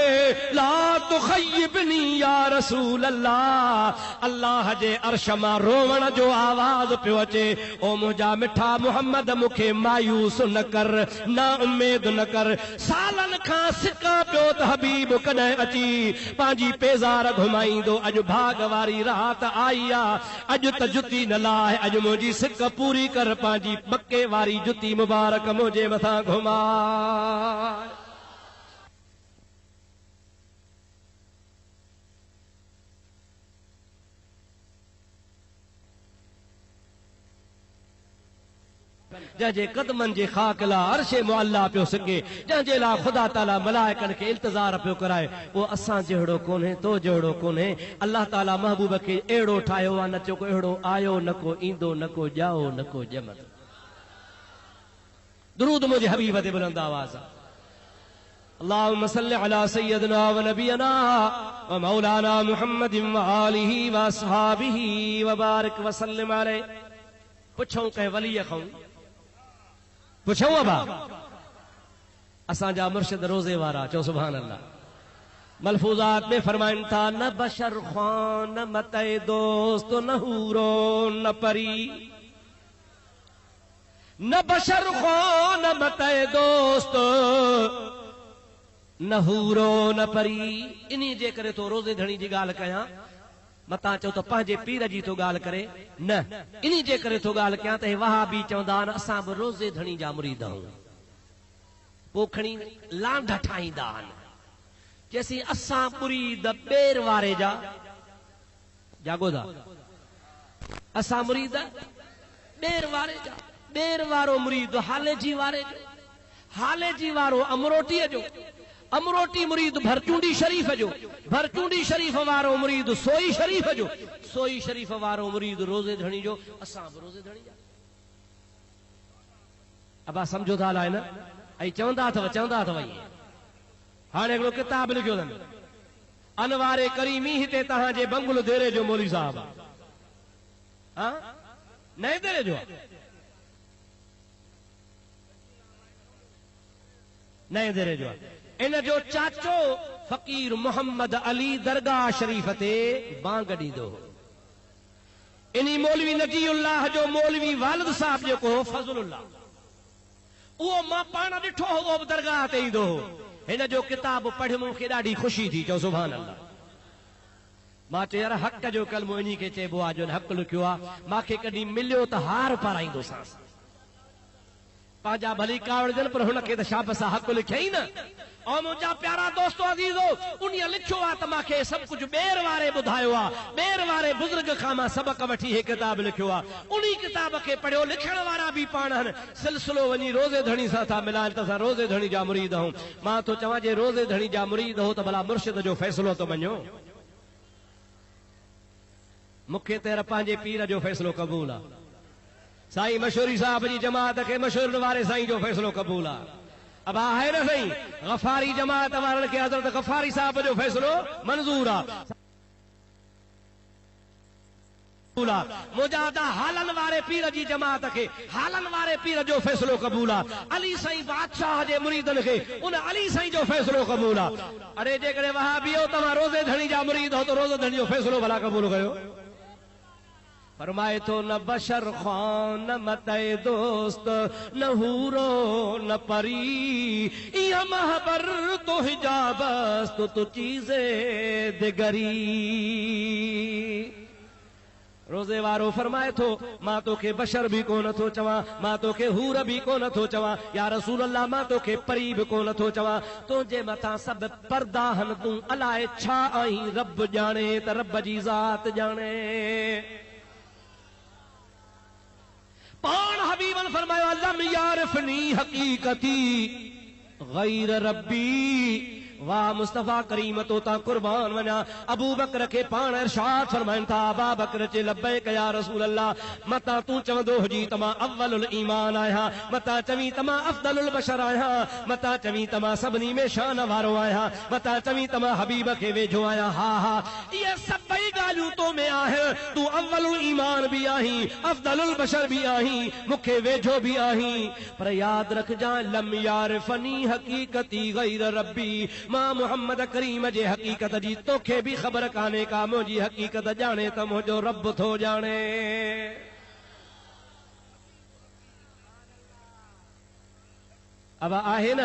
ला तुखय्यबनी या रसूल अल्लाह अल्लाह जे अर्श मां रोवण जो आवाज पियो अचे ओ मुंहिंजा मिठा मुहम्मद मूंखे मायूस न कर ना उम्मीद न कर सालन खां सिका पियो त हबीब कॾहिं अची पंहिंजी पेज़ार घुमाईंदो अॼु भाग वारी रात आई आहे अॼु त जुती न लाहे अॼु मुंहिंजी सिक पूरी कर पंहिंजी मके वारी जुती मुबारक मुंहिंजे मथां घुमा जंहिंजे कदमनि जे खाक ला अर्शे मुअल्ला पियो सके जंहिंजे लाइ ख़ुदा ताला मलाइकनि खे इल्तिज़ार पियो कराए उहो असां जहिड़ो कोन्हे तो जहिड़ो कोन्हे अल्लाह ताला महबूब खे अहिड़ो ठाहियो आहे न चो को अहिड़ो आयो न को ईंदो न को ॼाओ न को ॼमंदो दुरूद मुझे हबीब ते बुलंद आवाज़ अल्लाहुम्मा सल्लि अला सय्यदिना व नबियना व मौलाना मुहम्मदिन व आलिहि व अस्हाबिहि व बारिक व सल्लिम अलैहि। पुछूं कंहिं वलीअ खां, पुछूं अबा असांजा मुर्शिद रोज़े वारा, चओ सुभान अल्लाह। मलफूज़ात में फरमाइन था, न बशर ख़्वां न मते दोस्त न हूरो न परी, न बशर ख़्वां न मते दोस्त न हूरो न परी। इन्हीं जे करे तो रोज़े धणी जी ॻाल्हि कयां, मतां चओ त पंहिंजे पीर जी तो ॻाल्हि करे, न इन्हीं जे करे तो ॻाल्हि कयां त हे वहाबी चवंदा आहिनि असां बि रोज़े धणी जा मुरीद आहियूं। पोइ खणी लांढ ठाहींदा आहिनि, चएसी असां मुरीद ॿेर वारे जा, जागो था, असां मुरीद ॿेर वारे जा। ॿेर वारो मुरीद हाले जी वारे जो, हाले जी वारो अमरोटीअ जो, अमरोटी मुरीद भरचूंडी शरीफ़ जो, भरचूंडी शरीफ़ वारो मुरीद सोई शरीफ़ जो, सोई शरीफ़ वारो मुरीद रोज़े धणी जो, असां बि रोज़े धणी जा। अब समझो था हलाए न, ऐं चवंदा अथव इहे। हाणे हिकिड़ो किताब लिखियो अथनि, अनवारे करीमी हिते तव्हांजे बंगुल देरे जो मौली साहब, हा नए देरे जो, नए देरे जो। इन जो चाचो फ़कीर मोहम्मद अली दरगाह शरीफ ते बांग ॾींदो हो। इन्ही मौलवी नजीउल्लाह जो मौलवी वालिद साहब जेको हो फज़लुल्लाह, उहो मां पाण ॾिठो हो, उहो बि दरगाह ते ईंदो हो। हिन जो किताब पढ़ मूंखे ॾाढी ख़ुशी थी, चओ सुभान अल्लाह। मां चयो यार हक़ जो कलमो इन्ही खे चइबो आहे जो हक़ लिखियो आहे। मूंखे कॾहिं मिलियो त हार पाराईंदोसांसि। पंहिंजा भली कावड़ ॾियनि पर हुनखे त शाब सां हक़ लिखियई न। ऐं मुंहिंजा प्यारा दोस्तो अज़ीज़ो, उन लिखियो आहे त मूंखे सभु कुझु ॿेर वारे ॿुधायो आहे, ॿेर वारे बुज़ुर्ग खां मां सबक़ वठी हे किताब लिखियो आहे। उन किताब खे पढ़ियो, लिखण वारा बि पाण आहिनि। सिलसिलो वञी रोज़े धणी सां था मिलाइनि त असां रोज़े धणी जा मुरीद आहियूं। मां थो चवां जे रोज़े धणी जा मुरीद हो त भला मुर्शिद जो फ़ैसिलो तो मञो। मूंखे त पंहिंजे पीर जो फ़ैसिलो क़बूल आहे। साईं मशहूरी साहब जी जमात खे मशहूर वारे साईं जो फ़ैसिलो क़बूल आहे। अब आहे न साईं गफ़ारी जमात वारनि खे हज़रत गफ़ारी साहब जो फ़ैसिलो मंज़ूर आहे। मुजादा हालन वारे पीर जी जमात खे हालन वारे पीर जो फ़ैसिलो क़बूल आहे। अली साईं बादशाह जे मुरीदनि खे उन अली साईं जो फ़ैसिलो क़बूल आहे। अरे जेकॾहिं वहाबियो तव्हां रोज़े धणी जा मुरीद हो त रोज़े धणी जो फ़ैसिलो भला क़बूल कयो। फरमाए तो न बशर ख़्वां न मते दोस्त न हूरो न परी, या महबर तो हिजाबस तो चीज़े दिगरी। रोज़े वारो फरमाए थो मां तोखे बशर भी कोन थो चवां, मां तोखे हूर भी कोन थो चवां, या रसूल अल्लाह मां तोखे परी भी कोन थो चवां। तुंहिंजे मथां सभु पर्दा आहिनि, तूं अलाए छा आहीं, रब ॼाणे त रब जी ज़ात ॼाणे। पाण हबीबन फरमायो लम यारिफनी हकीकती गैर रब्बी। वाह मुस्तफा करीम तो ता कुर्बान वञा। अबू बकर खे पाण इरशाद फरमाइनि था, अबा बकर चे लब्बैक या रसूल अल्लाह। मता तूं चवंदो हुजी तमां अव्वलुल ईमान आहियां, मता चवी तमां अफ़दलुल बशर आहियां, मता चवी तमां सभिनी में शान वारो आहियां, मता चवी तमां हबीब खे वेझो आहियां। हा हा इहे सभई ॻाल्हियूं तो में आहिनि। तूं अव्वलुल ईमान भी आहीं, अफ़दलुल बशर भी आहीं, मूंखे वेझो भी आहीं। पर यादि रखजांइ लम यारिफनी हकीकती गैर रब्बी। मां मोहम्मद करीम जे हकीकत जी तोखे भी ख़बर कान्हे का, मुंहिंजी हकीकत ॼाणे त मुंहिंजो रब थो ॼाणे। अब आहे न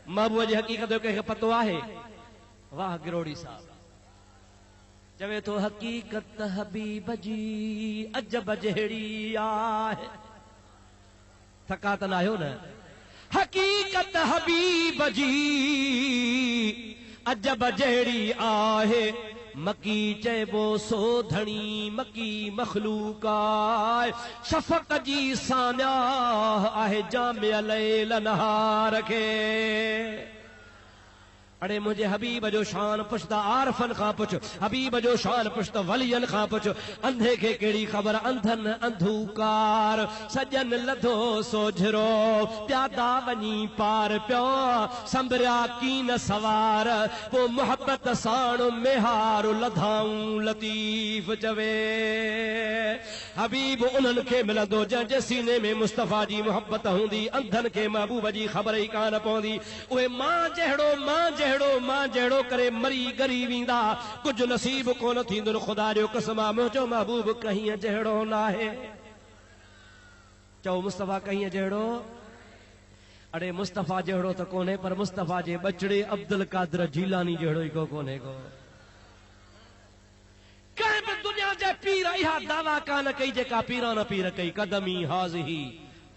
महबूब जी हकीकत जो कंहिंखे पतो आहे? वाह गिरोड़ी साहब चवे थो हकीकत हबीब जी अजब जहिड़ी आहे। थका त न आहियो न? हकीकत हबीब जी अजब जहिड़ी आहे, मकी चइबो सो धणी मकी मखलूक आहे। शफ़क़ जी सान्याह आहे जामिअ लैल नहार खे। अड़े मुझे हबीब जो शान पुछता आरफन खां पुछ, हबीब जो शान पुछता वलियन खां पुछ। अंधे के केड़ी खबर अंधन अंधूकार, सजन लधो सोझरो प्यादा वनी पार प्यो, संभरिया कीन सवार वो मोहब्बत साण मेहार लधाऊं लतीफ चवे। हबीब उन्हनि खे मिलंदो जंहिंजे सीने में मुस्तफ़ा जी मोहब्बत हूंदी, अंधनि खे महबूब जी ख़बर ई कान पवंदी। उहे मां जहिड़ो करे मरी गरी वेंदा, कुझु नसीब कोन थींदो। ख़ुदा जो कसम आहे मुंहिंजो महबूब कहीं जहिड़ो नाहे। चओ मुस्तफ़ा कहीं जहिड़ो। अड़े मुस्तफ़ा जहिड़ो त कोन्हे, पर मुस्तफ़ा जे बचड़े अब्दुल कादिर जीलानी जहिड़ो ई को कोन्हे को। कंहिं बि दुनिया जे पीर इहा दावा कान कई जेका पीरान पीर कई। कदमी हाज़िही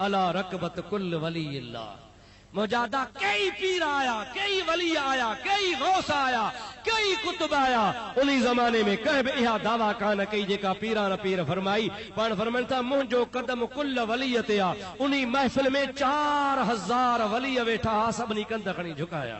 अला रकबत कुल वली अल्लाह। मुजादा कई पीर आया, कई वली आया, कई गौस आया, कई कुतुब आया। उन्हीं ज़माने में कंहिं बि इहा दावा कान कई जेका पीरान पीर फरमाई। पाण फरमाइनि था मुंहिंजो कदम कुल वलीअ ते आहे। उन्हीं महफ़िल में 4000 वली वेठा, सभिनी कंध खणी झुकाया।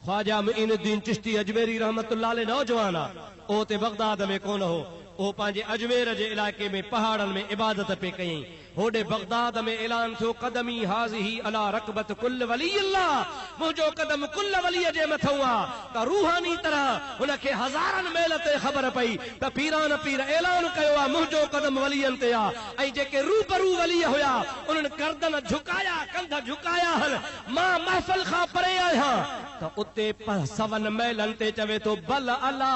ख्वाजा मुईनुद्दीन चिश्ती अजमेरी रहमतुल्लाह अलैह नौजवान आ, ओ ते बगदाद में कोन हो। ओ पंहिंजे अजमेर जे इलाके में पहाड़नि में इबादत पे कयईं। होॾे बगदाद में ऐलान थियो कदमी हाज़िही अला रकबत कुल वली अल्लाह। मुंहिंजो कदम कुल वलीअ जे मथां आहे। त रूहानी तरह हुनखे हज़ारनि मेल ते ख़बर पई त पीरान पीर ऐलान कयो आहे मुंहिंजो कदम वलीअनि ते आहे। ऐं जेके रूबरू वली हुया उन्हनि गर्दन झुकाया, कंध झुकाया हल। मां महफ़िल खां परे आहियां त उते सवन मेलनि ते चवे थो बल अला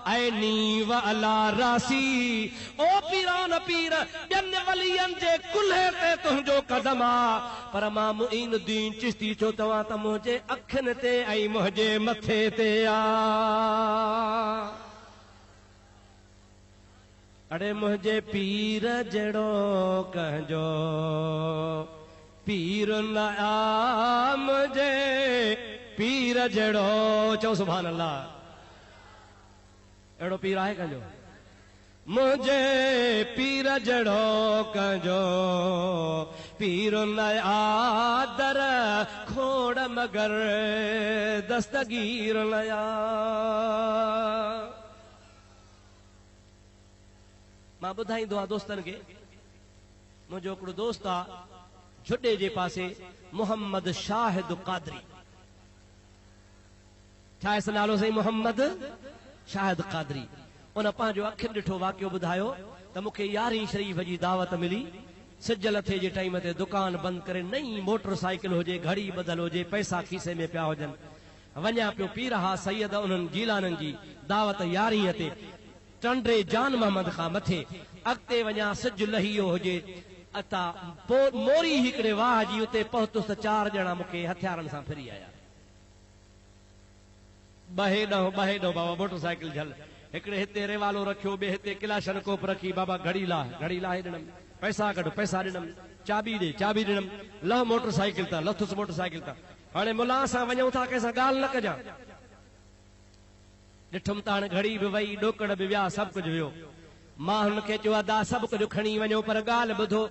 ऐनी व अला रासी। ओ पीरान पीर ॿियनि वलियनि जे कुल्हे ते तुंहिंजो कदम आ, पर मां मुईनुद्दीन चिश्ती छो तव्हां त मुंहिंजे अखियुनि ते ऐं मुंहिंजे मथे ते आ। अड़े मुंहिंजे पीर जहिड़ो कंहिंजो पीर न आ, मुंहिंजे पीर जहिड़ो। चओ सुभान अल्लाह। अहिड़ो पीर आहे कंहिंजो? मुंहिंजे पीर जहिड़ो कंहिंजो पीर न आ, दर खोड़ मगर दस्तगीर न आ। मां ॿुधाईंदो आहियां दोस्तनि खे। मुंहिंजो हिकिड़ो दोस्त आहे झुॾे जे पासे, मोहम्मद शाहिद कादरी। छा आहे नालो साईं? मोहम्मद शाहिद कादरी। उन पंहिंजो अखियुनि ॾिठो वाक़ियो ॿुधायो त मूंखे 11 शरीफ़ जी दावत मिली। सिज लथे जे टाइम ते दुकान बंदि करे नई मोटरसाइकिल हुजे, घड़ी बदल हुजे, पैसा खीसे में पिया हुजनि, वञा पियो पीर हा सैयद उन्हनि जीलाननि जी दावत 11 ते, चंडे जान मोहम्मद खां मथे। अॻिते वञा सिज लहियो हुजे, अता मोरी हिकिड़े वाह जी उते पहुतुसि त 4 ॼणा मूंखे हथियारनि सां फिरी आया। बहे ॾहो बाबा मोटरसाइकिल झल। हिकिड़े हिते रेवालो रखियो, ॿिए हिते किलाशनकोप रखी, बाबा घड़ी लाहे ॾिनमि, पैसा कढ, पैसा ॾिनमि, चाबी ॾे, चाबी ॾिनमि, लह मोटरसाइकिल तां, लथुसि मोटरसाइकिल तां। हाणे मुला सां वञूं था, कंहिंसां ॻाल्हि न कजां। ॾिठुमि त हाणे घड़ी बि वई, ॾोकड़ बि विया, सभु कुझु वियो। मां हुनखे चयो अदा सभु कुझु खणी वञो, पर ॻाल्हि ॿुधो।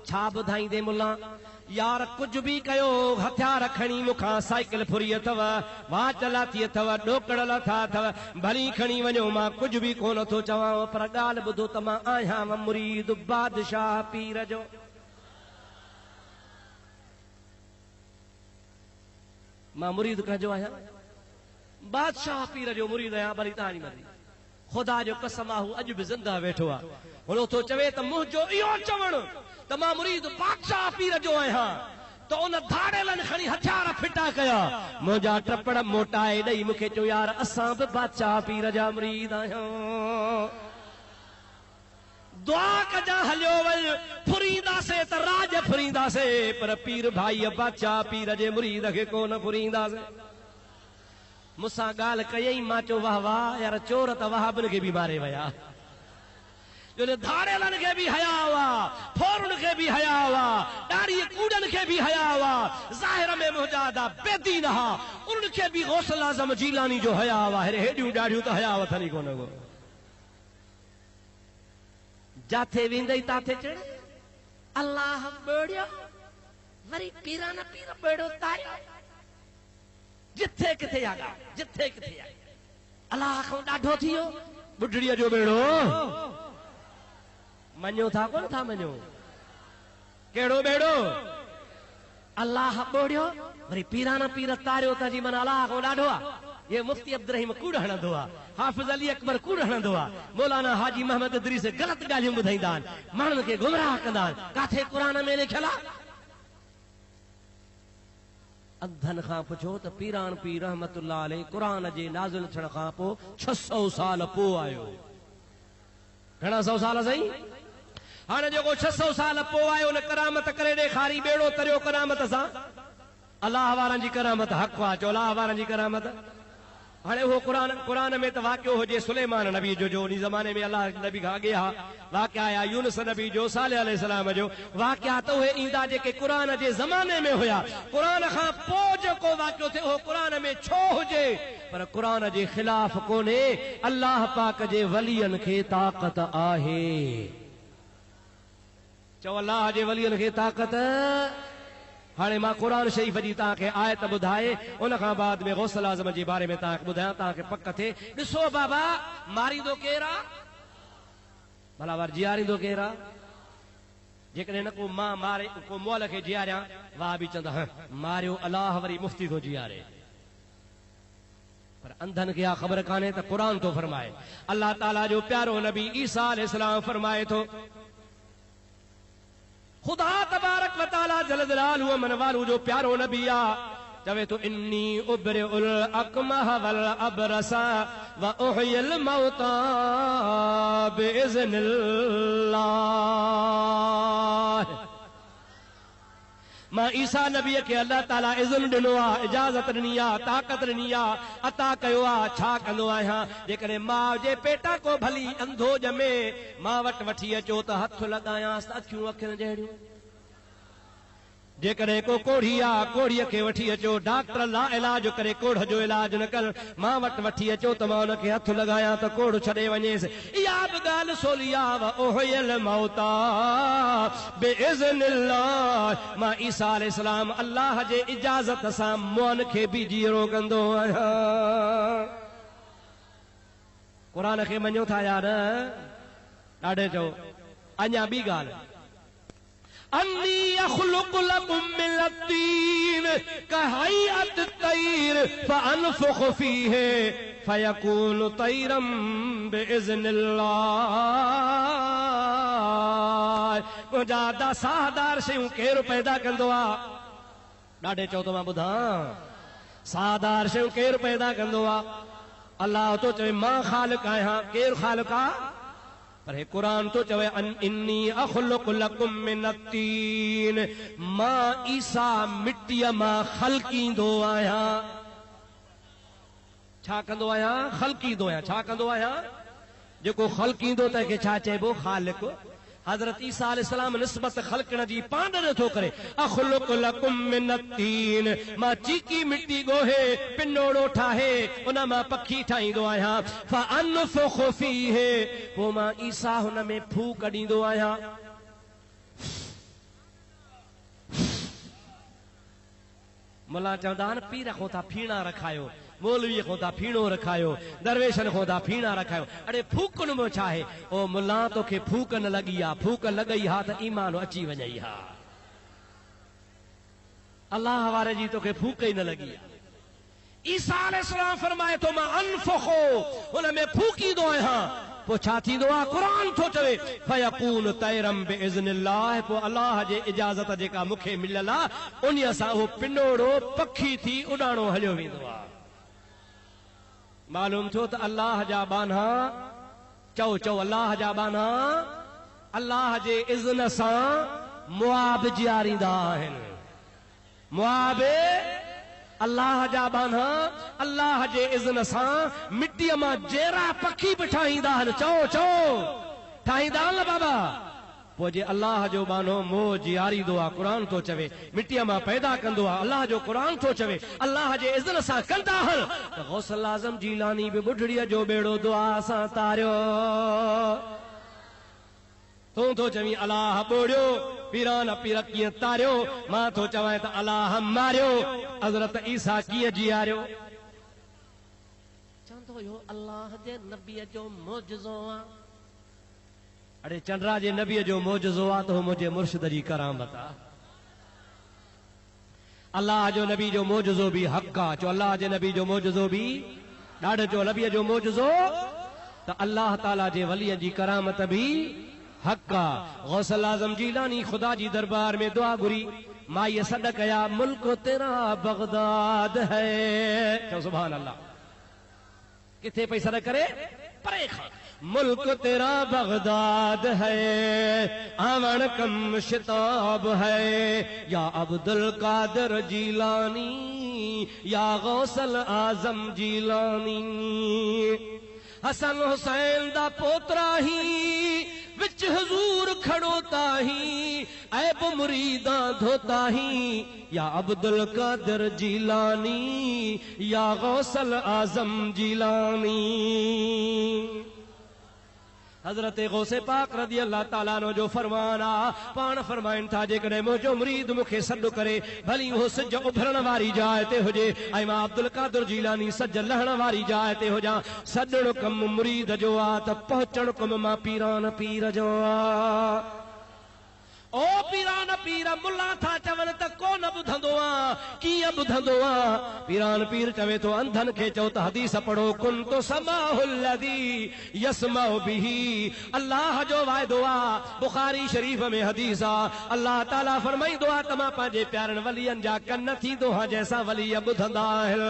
छा ॿुधाईंदे मुला? यार कुझु बि कयो, हथियार खणी मूंखां साइकिल फुरी अथव, वाच लाथी अथव, ॾोकड़ लथा अथव, भली खणी वञो, मां कुझु बि कोन थो चवां, पर ॻाल्हि ॿुधो त मां आहियां मुरीद बादशाह पीर जो। मां मुरीद कंहिंजो आहियां? बादशाह पीर जो मुरीद आहियां। भली तव्हांजी मर्ज़ी। ख़ुदा जो कसम आहे, अॼु बि ज़िंदा वेठो आहे। हुन थो चवे त मुंहिंजो इहो चवणु त मां मुरीद बादशाह पीर जो आहियां, त उन धाड़ेलनि खणी हथियार फिटा कया, मुंहिंजा टपड़ मोटाए ॾेई मूंखे चयो यार असां बि बादशाह पीर जा मुरीद आहियूं। दुआ कजा हलियो वञ, फुरींदासीं त राज फुरींदासीं, पर पीर भाई बादशाह पीर जे मुरीद खे कोन फुरींदासीं। मूंसां ॻाल्हि कयई, मां चयो वाह वाह यार, चोर त वहाबनि खे बि मारे विया, धाड़ेलनि खे बि हया हुआ, फोरुनि खे बि हया हुआ, ॾाढ़ी कूड़नि खे बि हया हुआ, ज़ाहिर में मुजादा बेदीन हा, उन्हनि खे बि गौसल आज़म जीलानी जो हया हुआ। हेॾियूं ॾाढियूं त हया वथनि कोन को। जाथे वेंदई ताथे चढ़े अल्लाह ॿोड़ियो वरी पीरा न पीर बेड़ो तारियो जिथे किथे आगा जिथे किथे आ अल्लाह खां ॾाढो थियो बुढ़ड़ीअ जो बेड़ो मञो था कोन था मञो कहिड़ो बेड़ो अल्लाह ॿोड़ियो वरी पीरा न पीर तारियो त जी मन अल्लाह खां ॾाढो आहे ये मुफ्ती अब्दुल रहीम कूड़ हणंदो आहे हाफ़िज़ अली अकबर कूड़ हणंदो आहे मौलाना हाजी मोहम्मद इदरीस ग़लत ॻाल्हियूं ॿुधाईंदा आहिनि माण्हुनि खे गुमराह कंदा आहिनि काथे क़ुरान में लिखियल आहे अंधनि खां पुछो त पीरान पीर रहमतुल्लाह अलैह क़ुरान जे नाज़िल थियण खां पोइ 600 साल पोइ आयो घणा 100 साल सही हाणे जेको 600 साल पोइ आयो न करामत करे ॾेखारी बेड़ो तरियो करामत सां अलाह वारनि जी करामत हक़ आहे चओ अलाह वारनि जी करामत हाणे उहो क़ुरान में त वाक़ियो हुजे सुलेमान नबी जो उन ज़माने में अलाह नबी खां अॻे हा वाक़िया आया यूनुस नबी जो सालेह अलैहिस्सलाम जो वाक़िया त उहे ईंदा जेके क़ुरान जे ज़माने में हुया क़ुरान खां पोइ जेको वाक़ियो थिए उहो क़ुरान में छो हुजे पर क़ुरान जे ख़िलाफ़ कोन्हे अलाह पाक जे वलियनि खे ताक़त आहे चओ अलाह जे वलियनि खे ताक़त हाणे मां क़ुरान शरीफ़ जी तव्हांखे आयत ॿुधाए उन खां बाद में गौसल आज़म जे बारे में तव्हांखे ॿुधायां तव्हांखे पक थिए ॾिसो बाबा मारींदो केरु आहे भला वर जीआरींदो केरु आहे जेकॾहिं न को मां मारे को मोल खे जीआरियां वाह बि चवंदा मारियो अलाह वरी मुफ़्ती थो जीआरे पर अंधनि खे आहे ख़बर कान्हे त क़ुरान थो फरमाए अलाह ताला जो प्यारो नबी ईसा अलैहिस्सलाम फरमाए थो खुदा तबारक व तआला जल जलालहु मन वालू जो प्यारो नबी आ चवे तो इन्नी उब्रिउल अकमह वल अबरसा व उहियल मौता बिइज़्निल्लाह मां ईसा नबी के अल्लाह ताला इज़्न ॾिनो आहे इजाज़त ॾिनी आहे ताक़त ॾिनी आहे अता कयो आहे छा कंदो आहियां जेकॾहिं माउ जे पेटा को भली अंधो ॼमे मां वटि वठी अचो त हथ लॻायांसि त अखियूं अखियुनि जहिड़ियूं जेकॾहिं को कोढ़ी आहे कोढ़ीअ खे वठी अचो डॉक्टर ला इलाज करे कोढ़ जो इलाज न कर मां वटि वठी अचो त मां हुनखे हथ लॻायां त कोढ़ छॾे वञेसि इहा बि ॻाल्हि सोली आहे ओहियल मौता बिइज़्निल्लाह मां ईसा अलैहिस्सलाम अल्लाह जे इजाज़त सां मुअन खे बि जीरो कंदो आहियां क़ुरान खे मञो था यार ॾाढे चओ अञा ॿी ॻाल्हि अन्नी अख़्लुक़ु लकुम मिन अत्तीन कहैअत तैर फअनफुख़ु फ़ीहि फयकूनु तैरम बिइज़्निल्लाह मुंहिंजा साहदार शयूं केरु पैदा कंदो आहे ॾाढे चओ त मां ॿुधां साहदार शयूं केरु पैदा कंदो आहे अलाह तो चवे मां ख़ालिक़ आहियां केरु ख़ालिक़ आहे पर क़ुरान तो चवे इन्नी अख़्लुक़ु लकुम मिन अत्तीन मां ईसा मिट्टीअ मां ख़ल्क़ींदो आहियां छा कंदो आहियां ख़ल्क़ींदो आहियां छा कंदो आहियां जेको ख़ल्क़ींदो तंहिंखे छा चइबो ख़ालिक़ हज़रत ईसा अलैहिस्सलाम निस्बत ख़ल्क़ण जी पाण नथो करे अख़्लुक़ु लकुम मिन अत्तीन मां चीकी मिट्टी ॻोहे पिनोड़ो ठाहे उन मां पखी ठाहींदो आहियां फअनफुख़ु फ़ीहि पोइ मां ईसा हुन में फूक ॾींदो आहियां मुला चवंदा आहिनि पीर खां था फीणा रखायो मौलवीअ खां था फीणो रखायो दरवेशनि खां था फीणा रखायो अड़े फूकनि में छा आहे ओ मुला तोखे फूक न लॻी आहे फूक लॻई हा त ईमान अची वञई हा अलाह वारे जी तोखे फूक ई न लॻी आहे ईसा अलैहिस्सलाम फरमाए थो मां अनफुख़ु हुन में फूकींदो आहियां पोइ छा थींदो आहे क़ुरान थो चवे फयकून तैरम बिइज़्निल्लाह पोइ अलाह जे इजाज़त जेका मूंखे मिलियल आहे उन सां उहो पिनोड़ो पखी थी उॾाणो हलियो वेंदो आहे मालूम थियो त अल्लाह जा बाना चओ चओ अल्लाह जा बाना अल्लाह जे इज़्न सां मुआब जीआरींदा आहिनि मुआब अल्लाह जा बाना अल्लाह जे इज़्न सां मिट्टीअ मां जहिड़ा पखी बि ठाहींदा आहिनि चओ चओ ठाहींदा आहिनि बाबा पोइ जे अल्लाह जो बानो मोह जीआरींदो आहे क़ुरान थो चवे मिट्टीअ मां पैदा कंदो आहे अल्लाह जो क़ुरान थो चवे अल्लाह जे इज़्न सां कंदा आहिनि त गौसल आज़म जीलानी बि ॿुढड़ीअ जो बेड़ो दुआ सां तारियो तूं थो चवीं अलाह ॿोड़ियो पीरान पीर कीअं तारियो मां थो चवां त अलाह मारियो हज़रत ईसा कीअं जीआरियो चवंदो हुयो अलाह जे नबीअ जो मौजज़ो आहे अड़े चंडरा जे नबीअ जो मौजज़ो आहे त मुंहिंजे मुर्शिद जी करामत आहे अल्लाह जो नबी जो मौजज़ो भी हक़ आहे चो अल्लाह जे नबी जो मौजज़ो भी ॾाढो चो नबीअ जो मौजज़ो त अल्लाह ताला जे वलीअ जी करामत भी हक़ आहे गौसल आज़म जीलानी खुदा जी दरबार में दुआ घुरी माईअ सॾ कया मुल्क तेरा बगदाद है चओ सुभान अल्लाह किथे पई सॾ करे परे खां मुल्क तेरा बगदाद है आवन कम शिताब है या अब्दुल कादिर जीलानी या गौसल आजम जीलानी हसन हुसैन दा पोतरा ही विच हुजूर खड़ोता ही ऐब मुरीदा धोता ही या अब्दुल कादिर जीलानी या गौसल आजम जीलानी हजरत गौसे पाक रज़ी अल्लाह ताला नो जो फरमान आ पाण फरमाइन था जेकॾहिं मुंहिंजो मुरीद मूंखे सॾु करे भली उहो सिज उभरण वारी जाइ ते हुजे ऐं मां अब्दुल कादिर जीलानी सज लहण वारी जाइ ते हुजां सॾणो कमु मुरीद जो आहे त पहुचणु कमु मां पीरान पीर जो आहे ओ पीरान पीर मुल्ला था चवनि त कोन ॿुधंदो आहे कीअं ॿुधंदो आहे पीरान पीर चवे थो अंधनि खे चओ त हदीस पढ़ो कुन तो समाहुल लदी यसमाउ बिही अल्लाह जो वाइदो आहे बुखारी शरीफ़ में हदीस आहे अल्लाह ताला फरमाईंदो आहे त मां पंहिंजे प्यारनि वलियनि जा कन थींदो आहे जंहिंसां वलीअ ॿुधंदा आहिनि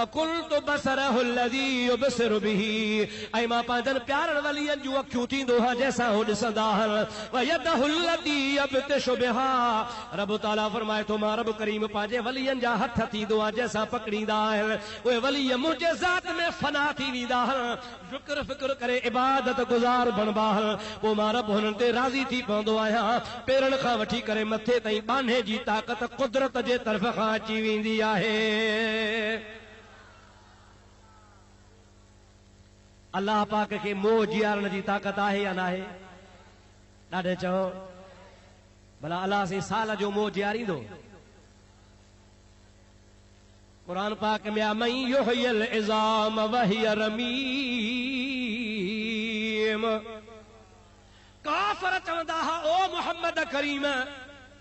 वकुल तो बसरहुल लदी युबसिरु बिही ऐं मां पंहिंजनि प्यारनि वलियनि जूं अखियूं थींदो आहे जंहिंसां हू ॾिसंदा आहिनि वयदहुल रब ताला फरमाए थो मां रब करीम पंहिंजे वलियनि जा हथ थींदो आहे जंहिंसां पकड़ींदा आहिनि उहे वली मुंहिंजे ज़ात में फना थी वेंदा आहिनि शुक्र फिक्र करे इबादत गुज़ार बणबा आहिनि पोइ मां रब हुननि ते राज़ी थी पवंदो आहियां पेरनि खां वठी करे मथे ताईं बाने जी ताक़त कुदरत जे तरफ़ खां अची वेंदी आहे अल्लाह पाक खे मोह जीआरण जी ताक़त आहे या न आहे ॾाढे चओ भला अल्लाह से साल जो मोह जीआरींदो कुरान पाक में आ मई युहयल इज़ाम वहिय रमीम काफ़र चवंदा हा ओ मुहम्मद करीम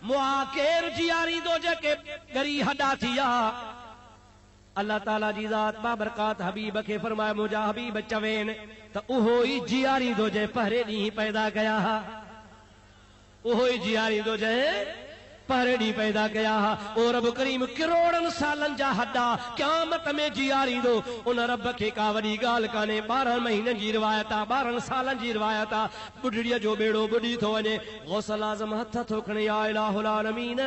मुआ केर जीआरींदो जेके ॻरी हॾा थी विया अल्लाह ताला जी ज़ात बाबरकात हबीब खे फरमाए मुंहिंजा हबीब चवेन त उहो ई जीआरींदो जे पहिरें ॾींहुं पैदा कया हा उहो ई जीआरींदो जंहिं पहिरें ॾींहुं पैदा कया हा ओ रब करीम करोड़नि सालनि जा हॾा क़यामत में जीआरींदो उन रब खे का वॾी ॻाल्हि कान्हे 12 महीननि जी रिवायत आहे 12 सालनि जी रिवायत आहे बुढड़ीअ जो बेड़ो बुॾी थो वञे गौसल आज़म हथ थो खणे या इलाहुल आलमीन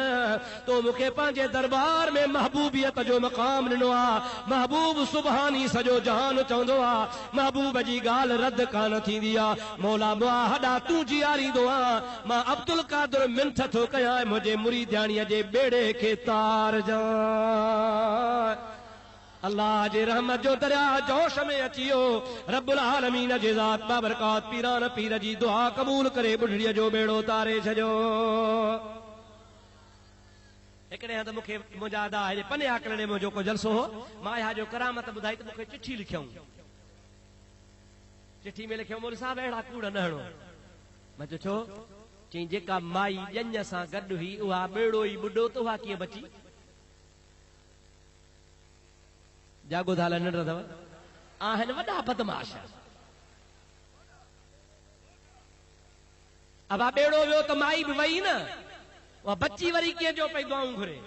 तो मूंखे पंहिंजे दरबार में महबूबियत जो मक़ाम ॾिनो आहे महबूब सुभानी सॼो जहान चवंदो आहे महबूब जी ॻाल्हि रद्द कान थींदी आहे मौला मुआ हॾा तूं जीआरींदो आहे मां अब्दुल कादिर मिंथ थो कयां मुंहिंजे मुरीदाणीअ जे बेड़े खे तार जा अल्लाह जे रहमत जो दरिया जोश में अची वियो रब्बुल आलमीन जे ज़ात बाबरकात पीरान पीर जी दुआ क़बूल करे बुढड़ीअ जो बेड़ो तारे छॾियो हिकिड़े हंधि मूंखे मुंहिंजा अदा आहे पने आकड़े में जेको जलसो हो मां इहा जो करामत ॿुधाई त मूंखे चिठी लिखियऊं चिठी में लिखियऊं मोली साहब अहिड़ा कूड़ न हणो मां चयो छो चई जेका माई ॼञ सां गॾु हुई उहा बेड़ो ई ॿुॾो त उहा कीअं बची जागो थाल नंढ अथव आहिनि वॾा बदमाश अब बेड़ो वियो त माई बि वई न उहा बची वरी कीअं जो पई दुआऊं घुरे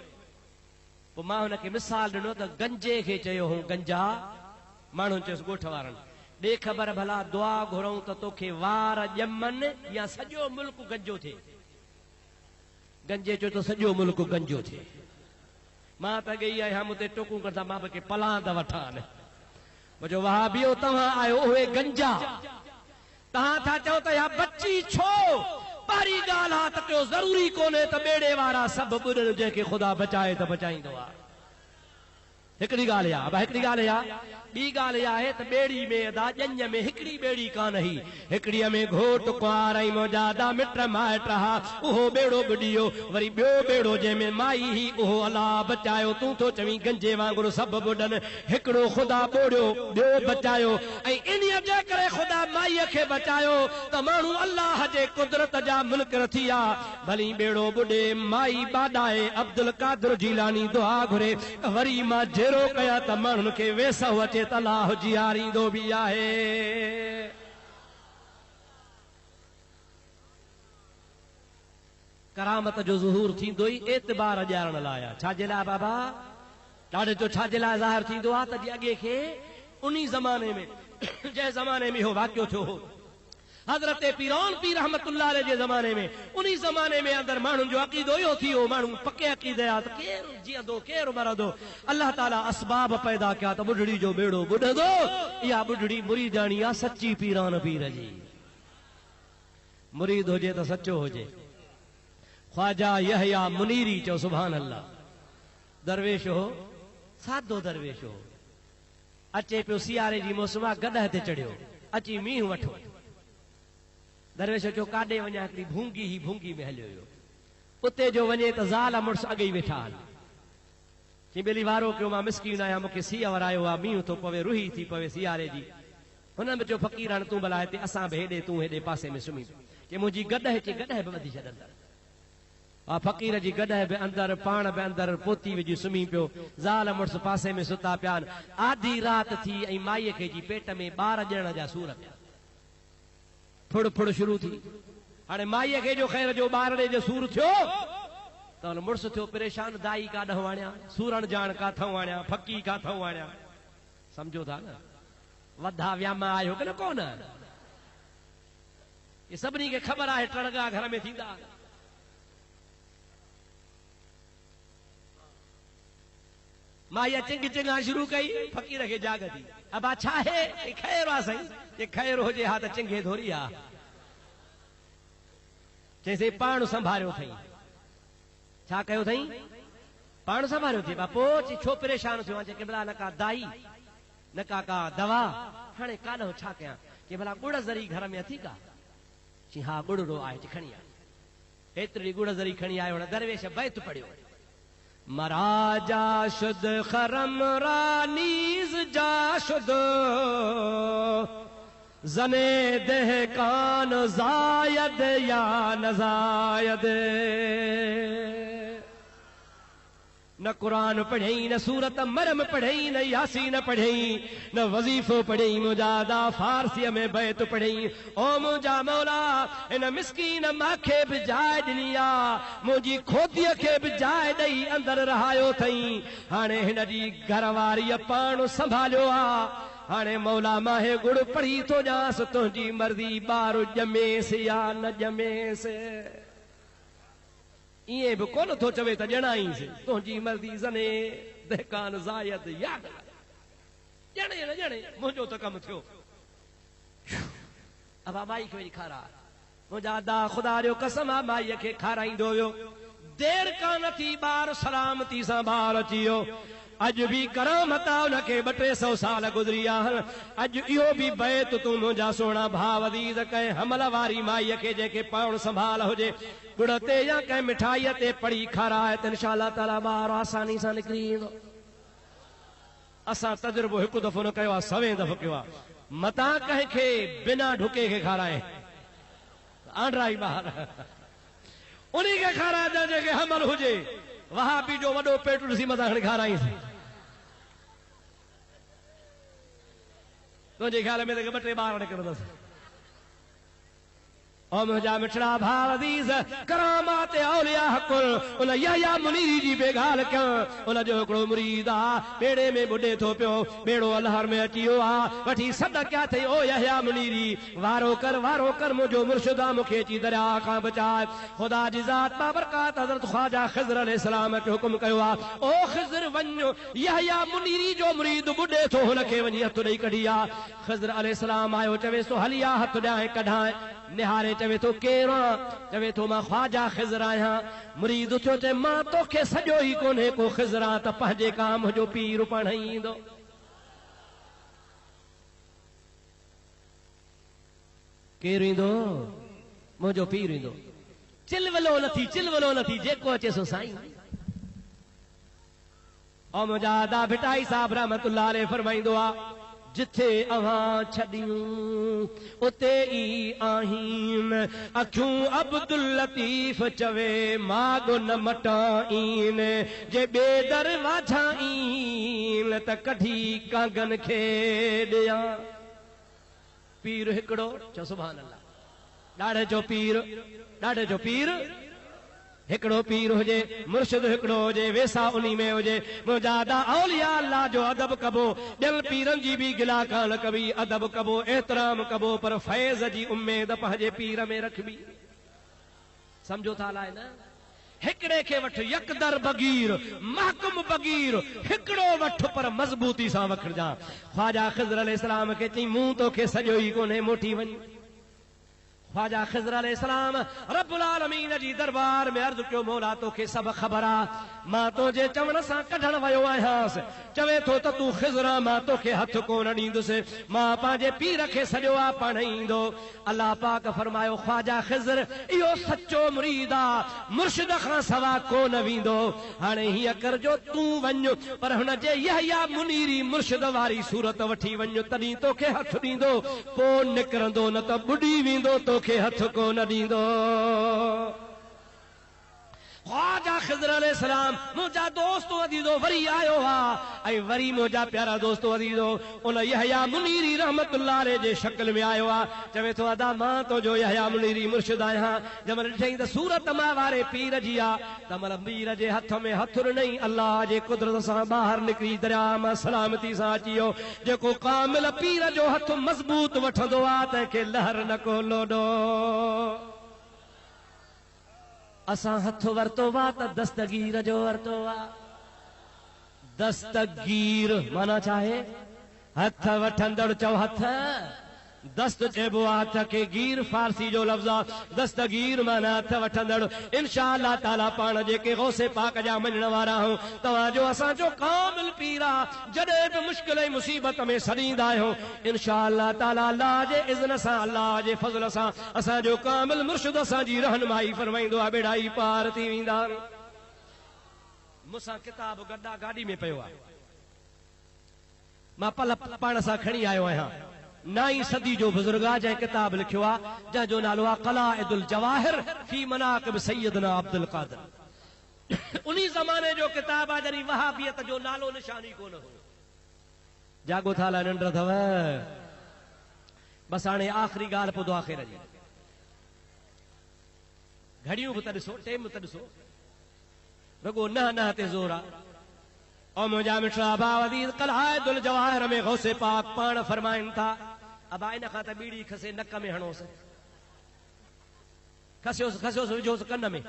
पोइ मां हुनखे मिसाल ॾिनो त गंजे खे चयो हुं गंजा माण्हुनि चयोसि ॻोठ वारनि ॾे ख़बर भला दुआ घुरूं त तोखे वार ॼमनि या सॼो मुल्क गंजो थिए गंजे चयो त सॼो मुल्क गंजो थिए मां त गई आहियां मूं ते टोकूं कंदा मां बि पलांद वठां मुंहिंजो वहाबियो तव्हां आहियो उहे गंजा तव्हां था चओ त इहा बची छो पहिरीं ॻाल्हि आहे त टियों ज़रूरी कोन्हे त ॿेड़े वारा सभु ॿुॾनि जंहिंखे ख़ुदा बचाए त बचाईंदो आहे हिकिड़ी ॻाल्हि आहे अब हिकिड़ी ॻाल्हि आहे ॿी ॻाल्हि आहे त ॿेड़ी में अदा ॼञ में हिकिड़ी ॿेड़ी कान हुई हिकिड़ीअ में घोट कुंवार ऐं मोजादा मिट माइट हा उहो ॿेड़ो बुॾियो वरी ॿियो ॿेड़ो जंहिंमें माई ही उहो अलाह बचायो तूं थो चवीं गंजे वांगुरु सभु ॿुॾनि हिकिड़ो ख़ुदा ॿोड़ियो ॿियो बचायो ऐं इन्हीअ जे करे ख़ुदा माईअ खे बचायो त माण्हू अलाह जे कुदरत जा मुनकिर थी विया भली ॿेड़ो ॿुॾे माई बाॾाए अब्दुल कादिर जीलानी दुआ घुरे वरी मां जहिड़ो कया त माण्हुनि खे वेसो अचे त अलाह जीआरींदो बि आहे करामत जो ज़ुहूर थींदो ई एतबार ॼाणण लाइ छाजे लाइ बाबा ॾाढे जो छाजे लाइ ज़ाहिर थींदो आहे त अॻे खे उन ज़माने में जंहिं ज़माने में इहो वाक़ियो थियो हो हज़रत पीरान पीर रहमतुल्लाह अलैह जे ज़माने में उन ज़माने में अंदर माण्हुनि जो अक़ीदो इहो थी वियो माण्हू पके अक़ीदे आहे त केरु जीअंदो केरु मरंदो अलाह ताला असबाब पैदा कया त ॿुढड़ी जो बेड़ो ॿुॾंदो इहा ॿुढड़ी मुरीदानी आहे सची पीरान पीर जी मुरीद हुजे त सचो हुजे ख्वाजा यहया मुनीरी चओ सुभान अल्लाह दरवेश हो सादो दरवेश हो अचे पियो सियारे जी मौसम आहे गॾह ते चढ़ियो अची मींहुं वठो दरवेश चयो काॾे वञा हिकिड़ी भूंगी ही भूंगी में हलियो हुयो उते जो वञे त ज़ाल मुड़ुस अॻे ई वेठा हल चई ॿेली वारो कयो मां मिसकीन आहियां मूंखे सीउ वरायो आहे मींहुं थो पवे रुही थी पवे सियारे जी हुन में चयो फ़क़ीर हाणे तूं भला हिते असां बि हेॾे तूं हेॾे पासे में सुम्ही कि मुंहिंजी गॾह चे गॾह बि वधी छॾंदड़ हा फ़क़ीर जी गॾह बि अंदरि पाण बि अंदरि पोती विझी सुम्ही पियो ज़ाल मुड़ुस पासे में सुता पिया आहिनि आधी राति थी ऐं माईअ खे जी पेट में ॿार ॼण जा सूर पिया फुड़ फुड़ शुरू थी हाणे माईअ खे जो ख़ैर जो ॿारड़े जो सूर थियो त हुन मुड़ुस थियो परेशान दाई काॾहं आणियां सूरण जाण काथऊं आणियां फकी काथऊं आणियां सम्झो था न वधा व्यामा आयो की न कोन ये सभिनी खे ख़बर आहे टड़गा घर में थींदा माईअ चिंग चिंगा शुरू कई फ़क़ीर खे जाग थी अबा छा आहे ख़ैर आहे साईं जे ख़ैर हुजे हा त चिंगे थोरी आहे चइसई पाण संभालियो अथई छा कयो अथई पाण संभालियो अथई बापो चई छो परेशान थियो आहे भला न का दाई न का दवा हाणे काॾो छा कयां कि भला गुड़ ज़री घर में अथी का चई हा गुड़ड़ो आहे खणी आ एतिरी गुड़ ज़री खणी आयो दरवेश बैत पढ़ियो मराजा शुद खरम रानीज जा शुद जने देह कान जायद या नजायद न कुरान पढ़ई न सूरत मरम पढ़ई न यासीन पढ़ई न वजीफो पढ़ई मुजादा फारसीअ में बैत पढ़ई ओ मुंहिंजा मौला इन मिस्कीन माखे बि जाइ ॾिनी आहे मुंहिंजी खोतीअ खे बि जाइ ॾेई अंदरि रहायो अथई हाणे हिन जी घरवारीअ पाण संभालियो आहे हाणे मौला मां हे गुड़ पढ़ी थो ॼांसि तुंहिंजी मर्ज़ी ॿार ॼमेसि या न ॼमेसि इएं बि कोन थो चवे त ॼणाईंसि तुंहिंजी मर्ज़ी ज़ने दहकान ज़ायद याद ॼणे न ॼणे मुंहिंजो त कमु थियो अबा माई खे वरी खाराए मुंहिंजा दा ख़ुदा जो कसम आहे माईअ खे खाराईंदो वियो देर कान थी ॿार सलामती सां ॿार अची वियो अॼु बि करामत आहे हुनखे 200-300 साल गुज़री आहिनि अॼु इहो बि बैत तूं मुंहिंजा सुहिणा भाउ अज़ीज़ कंहिं हमल वारी माईअ खे जेके पाण संभाल हुजे गुड़ ते या कंहिं मिठाईअ ते पड़ी खाराए त इंशा अल्लाह ताला ॿार आसानी सां निकिरी ईंदो असां तजुर्बो हिकु दफ़ो न कयो आहे 100 दफ़ो कयो आहे मतां कंहिंखे बिना ढुके खे खाराए आंड्राई ॿार उन्ही खे खाराए त जेके हमल हुजे वहाबी जो वॾो पेट ॾिसी मथां खणी खाराईंसि तुंहिंजे ख़्याल में त 2-3 ॿार निकिरंदसि ओ मुंहिंजा मिठड़ा भाउ अज़ीज़ करामात औलिया हक़ुल उन यहया मुनीरी जी बेगाल कयां उन जो हिकिड़ो मुरीद आहे बेड़े में ॿुॾे थो पियो बेड़ो अलहर में अची वियो आहे वठी सॾ कया अथई ओ यहया मुनीरी वारो कर मुंहिंजो मुर्शिद आहे मूंखे अची दरिया खां बचाए ख़ुदा जी ज़ात बाबरकात हज़रत ख्वाजा ख़िज़र अलैहिस्सलाम खे हुकुम कयो आहे ओ ख़िज़र वञो यहया मुनीरी जो मुरीद ॿुॾे थो हुनखे वञी हथ ॾेई कढी आहे ख़िज़र अलैहिस्सलाम आयो चवेसि तो हलिया हथ ॾियां कढाए निहारे चवे तो केरा चवे तो मां ख्वाजा खिज़र आया मुरीद उथो चे मां तोखे सजो ही कोने को खिज़रा त पंहिंजे काम जो पीर पण ईंदो केरु ईंदो मुंहिंजो पीर ईंदो चिलवलो नथी जेको अचे सो साईं और मुंहिंजा आदा भिटाई साहब रहमतुल्लाह अलैह फरमाईंदो आहे जिथे अवां छॾियूं उते ई आहीन अखियूं अब्दुल लतीफ़ चवे मागो न मटाईन जे ॿिए दर वाझाईन त कढी कांगन खे ॾियां पीर हिकिड़ो चओ सुभान अल्लाह ॾाढे जो पीर हिकिड़ो पीर हुजे मुर्शिद हिकिड़ो हुजे वेसा उन्ही में हुजे मुंहिंजा आदा औलिया अल्लाह जो अदब कबो ॿियनि पीरनि जी बि गिला कान कबी अदब कबो एतराम कबो पर फैज़ जी उम्मीद पंहिंजे पीर में रखबी समझो था अलाए न हिकिड़े खे वठ यकदर बगीर महकुम बगीर हिकिड़ो वठ पर मज़बूती सां वखिरजां ख्वाजा खिज़र अलैहिस्सलाम खे चई मूं तोखे सॼो ई कोन्हे मोटी वञ ख्वाजा खिज़र अलैहिस्सलाम रब्बुल आलमीन जी दरबार में अर्ज़ कयो मौला तोखे सभु ख़बर आहे मां तुंहिंजे चवण सां कढण वियो आहियांसि चवे थो त तूं खिज़र मां तोखे हथ कोन ॾींदुसि मां पंहिंजे पीर खे सॼो आहे पाण ईंदो अल्लाह पाक फरमायो ख्वाजा खिज़र इहो सचो मुरीद आहे मुर्शिद खां सवा कोन वेंदो हाणे हीअं करजो तूं वञ पर हुन जे यहया मुनीरी मुर्शिद वारी सूरत वठी वञ तॾहिं तोखे हथ ॾींदो पोइ निकिरंदो न त ॿुॾी वेंदो तोखे हथ कोन ॾींदो ख्वाजा खिज़र अलैहिस्सलाम मुंहिंजा दोस्त अदीदो वरी आयो आहे ऐं वरी मुंहिंजा प्यारा दोस्त अदीदो उन यहया मुनीरी रहमतुल्लाह अलैह जे शक्ल में आयो आहे चवे थो अदा मां तुंहिंजो यहया मुनीरी मुर्शिद आहियां जंहिंमहिल ॾिठई त सूरत मां वारे पीर जी आहे त महिल पीर जे हथ में हथु ॾिनई अल्लाह जे कुदरत सां ॿाहिरि निकिरी दरिया मां सलामती सां अची वियो जेको कामिल पीर जो हथ मज़बूत वठंदो आहे तंहिंखे लहर न को लोॾो असां हथ वरतो वा त दस्तगीर जो वरतो वा दस्तगीर माना चाहे हथ वठंदड़ चओ हथ दस्त चइबो आहे हथ खे गीर फारसी जो लफ़्ज़ आहे दस्तगीर माना हथ वठंदड़ इंशाअल्लाह ताला पाण जेके गौसे पाक जा मञण वारा आहियूं तव्हांजो असांजो कामिल पीर आहे जॾहिं बि मुश्किल ऐं मुसीबत में सड़ींदा आहियूं इंशाअल्लाह ताला अल्लाह जे इज़्न सां अल्लाह जे फज़ल सां असांजो कामिल मुर्शिद असांजी रहनुमाई फरमाईंदो आहे बेड़ा ई पार थी वेंदा मूंसां किताब गॾा गाॾी में पियो आहे मां पल पाण सां खणी आयो आहियां 9वीं सदी जो बुजुर्ग आहे जंहिं किताब लिखियो आहे जंहिंजो नालो आहे क़लाइदुल जवाहिर फी मनाक़िब सैयदना अब्दुल क़ादिर उन्ही ज़माने जो किताब आहे जॾहिं वहाबियत जो नालो निशानी कोन हो जागो था ला निंड अथव बस हाणे आख़िरी ॻाल्हि पुधो आख़िर जी घड़ियूं बि त ॾिसो टेम बि त ॾिसो रुगो न ते ज़ोर आहे और मुंहिंजा मिठड़ा भाउ अज़ीज़ क़लाइदुल जवाहिर में गौसे पाक पाण फरमाइनि था अबा इन खां त बीड़ी खसे नक में हणोसि खसियोसि विझोसि कन में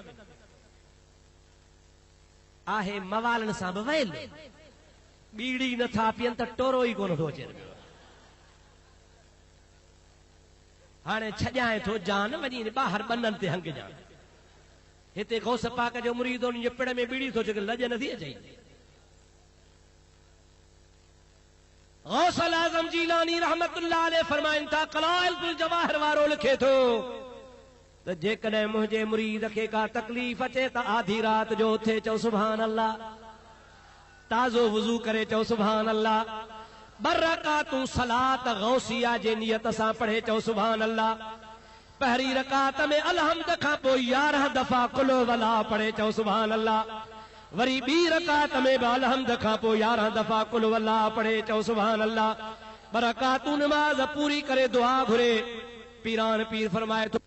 आहे मवालनि सां बि वयल बीड़ी नथा पीअनि त टोरो ई कोन थो अचे हाणे छॼाए थो जान वञी ॿाहिरि ॿननि ते हंग जान हिते गौस पाक जो मुरीद उन जे पिड़ में बीड़ी थो चके लॼ नथी अचे गौसल आज़म जीलानी रहमतुल्लाह अलैह फरमाइनि था क़लाइदुल जवाहिर वारो लिखे थो त जेकॾहिं मुंहिंजे मुरीद खे का तकलीफ़ अचे त आधी रात जो उथे चओ सुभान अल्लाह ताज़ो वुज़ू करे चओ सुभान अल्लाह बरकातूं सलात गौसिया जे नियत सां पढ़े चओ सुभान अल्लाह पहिरीं रकात में अलहम्द खां पोइ 11 दफ़ा कुल वला पढ़े चओ सुभान अल्लाह वरी ॿी रकात में बि अलहम्द खां पोइ 11 दफ़ा कुल वला पढ़े चओ सुभान अल्लाह बरकातूं नमाज़ पूरी करे दुआ घुरे पीरान पीर फरमाए थो